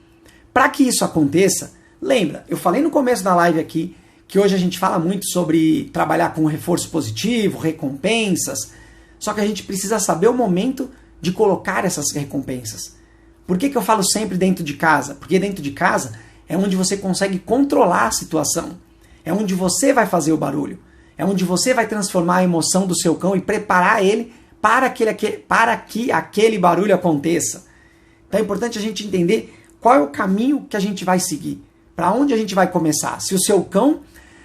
Para que isso aconteça, lembra, eu falei no começo da live aqui, que hoje a gente fala muito sobre trabalhar com reforço positivo, recompensas, só que a gente precisa saber o momento de colocar essas recompensas. Por que eu falo sempre dentro de casa? Porque dentro de casa é onde você consegue controlar a situação. É onde você vai fazer o barulho. É onde você vai transformar a emoção do seu cão e preparar ele para que aquele barulho aconteça. Então é importante a gente entender qual é o caminho que a gente vai seguir. Para onde a gente vai começar. Se o seu cão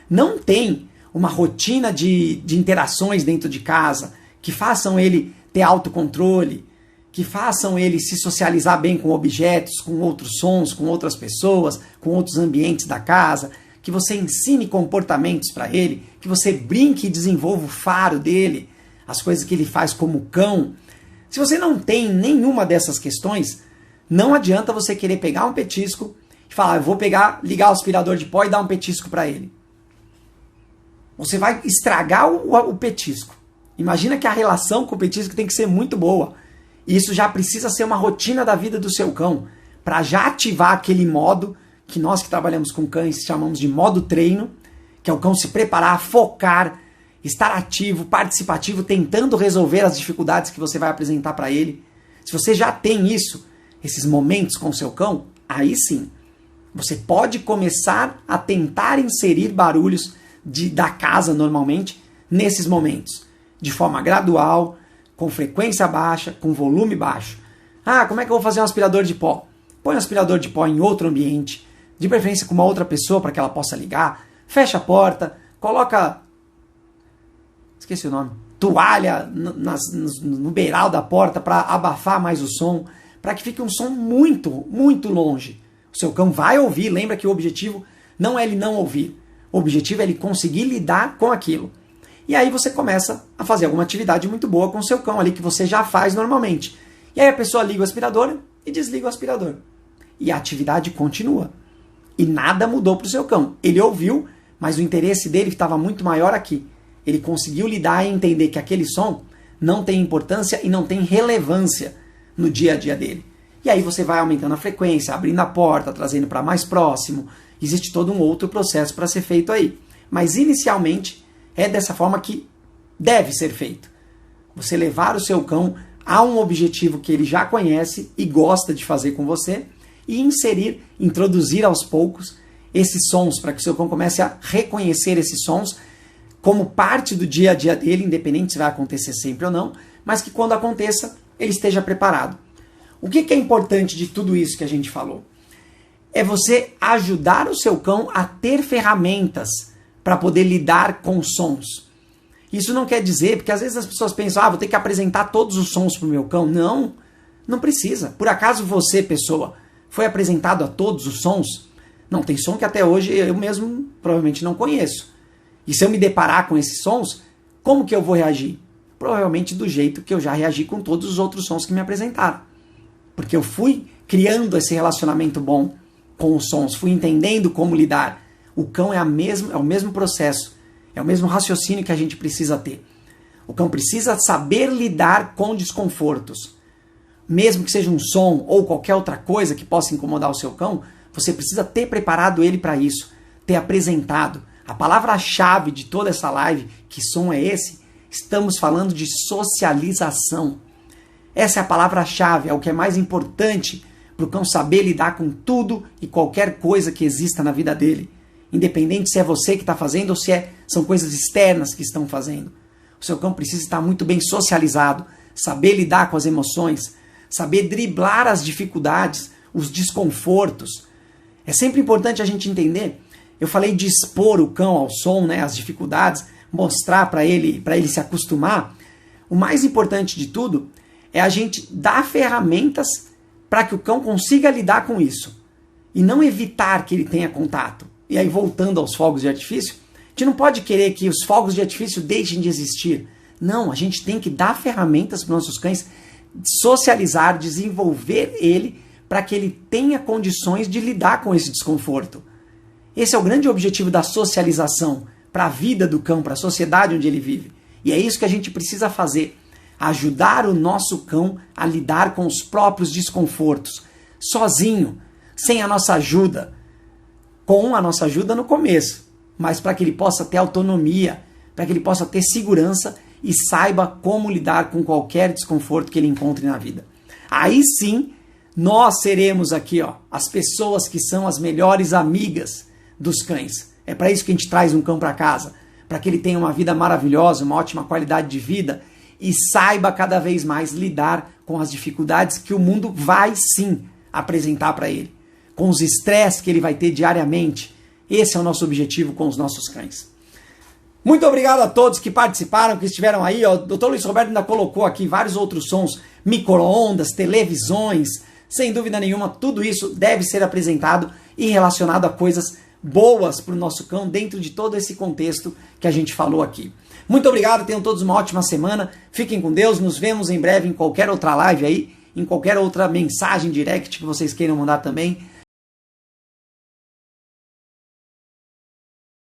não tem uma rotina de interações dentro de casa que façam ele ter autocontrole, que façam ele se socializar bem com objetos, com outros sons, com outras pessoas, com outros ambientes da casa, que você ensine comportamentos para ele, que você brinque e desenvolva o faro dele, as coisas que ele faz como cão. Se você não tem nenhuma dessas questões, não adianta você querer pegar um petisco e falar, eu vou ligar o aspirador de pó e dar um petisco para ele. Você vai estragar o petisco. Imagina que a relação com o petisco tem que ser muito boa. E isso já precisa ser uma rotina da vida do seu cão, para já ativar aquele modo que nós que trabalhamos com cães chamamos de modo treino, que é o cão se preparar, focar, estar ativo, participativo, tentando resolver as dificuldades que você vai apresentar para ele. Se você já tem isso, esses momentos com o seu cão, aí sim, você pode começar a tentar inserir barulhos da casa normalmente nesses momentos, de forma gradual, com frequência baixa, com volume baixo. Como é que eu vou fazer um aspirador de pó? Põe um aspirador de pó em outro ambiente, de preferência com uma outra pessoa para que ela possa ligar, fecha a porta, coloca, toalha no beiral da porta para abafar mais o som, para que fique um som muito, muito longe. O seu cão vai ouvir, lembra que o objetivo não é ele não ouvir, o objetivo é ele conseguir lidar com aquilo. E aí você começa a fazer alguma atividade muito boa com o seu cão ali, que você já faz normalmente. E aí a pessoa liga o aspirador e desliga o aspirador. E a atividade continua. E nada mudou para o seu cão. Ele ouviu, mas o interesse dele estava muito maior aqui. Ele conseguiu lidar e entender que aquele som não tem importância e não tem relevância no dia a dia dele. E aí você vai aumentando a frequência, abrindo a porta, trazendo para mais próximo. Existe todo um outro processo para ser feito aí. Mas inicialmente é dessa forma que deve ser feito. Você levar o seu cão a um objetivo que ele já conhece e gosta de fazer com você e inserir, introduzir aos poucos esses sons para que o seu cão comece a reconhecer esses sons como parte do dia a dia dele, independente se vai acontecer sempre ou não, mas que quando aconteça, ele esteja preparado. O que é importante de tudo isso que a gente falou? É você ajudar o seu cão a ter ferramentas para poder lidar com sons. Isso não quer dizer, porque às vezes as pessoas pensam, vou ter que apresentar todos os sons para o meu cão. Não, não precisa. Por acaso você, pessoa, foi apresentado a todos os sons? Não, tem som que até hoje eu mesmo provavelmente não conheço. E se eu me deparar com esses sons, como que eu vou reagir? Provavelmente do jeito que eu já reagi com todos os outros sons que me apresentaram. Porque eu fui criando esse relacionamento bom com os sons, fui entendendo como lidar. O cão é o mesmo processo, é o mesmo raciocínio que a gente precisa ter. O cão precisa saber lidar com desconfortos. Mesmo que seja um som ou qualquer outra coisa que possa incomodar o seu cão, você precisa ter preparado ele para isso, ter apresentado. A palavra-chave de toda essa live, que som é esse? Estamos falando de socialização. Essa é a palavra-chave, é o que é mais importante para o cão saber lidar com tudo e qualquer coisa que exista na vida dele. Independente se é você que está fazendo ou se são coisas externas que estão fazendo. O seu cão precisa estar muito bem socializado, saber lidar com as emoções, saber driblar as dificuldades, os desconfortos. É sempre importante a gente entender. Eu falei de expor o cão ao som, né, as dificuldades, mostrar para ele se acostumar. O mais importante de tudo é a gente dar ferramentas para que o cão consiga lidar com isso e não evitar que ele tenha contato. E aí, voltando aos fogos de artifício, a gente não pode querer que os fogos de artifício deixem de existir. Não, a gente tem que dar ferramentas para os nossos cães socializar, desenvolver ele para que ele tenha condições de lidar com esse desconforto. Esse é o grande objetivo da socialização para a vida do cão, para a sociedade onde ele vive. E é isso que a gente precisa fazer. Ajudar o nosso cão a lidar com os próprios desconfortos. Sozinho, sem a nossa ajuda. Com a nossa ajuda no começo. Mas para que ele possa ter autonomia, para que ele possa ter segurança e saiba como lidar com qualquer desconforto que ele encontre na vida. Aí sim, nós seremos aqui, as pessoas que são as melhores amigas dos cães. É para isso que a gente traz um cão para casa, para que ele tenha uma vida maravilhosa, uma ótima qualidade de vida e saiba cada vez mais lidar com as dificuldades que o mundo vai sim apresentar para ele, com os estresses que ele vai ter diariamente. Esse é o nosso objetivo com os nossos cães. Muito obrigado a todos que participaram, que estiveram aí. O Dr. Luiz Roberto ainda colocou aqui vários outros sons, micro-ondas, televisões. Sem dúvida nenhuma, tudo isso deve ser apresentado e relacionado a coisas boas para o nosso cão dentro de todo esse contexto que a gente falou aqui. Muito obrigado, tenham todos uma ótima semana. Fiquem com Deus, nos vemos em breve em qualquer outra live aí, em qualquer outra mensagem direct que vocês queiram mandar também.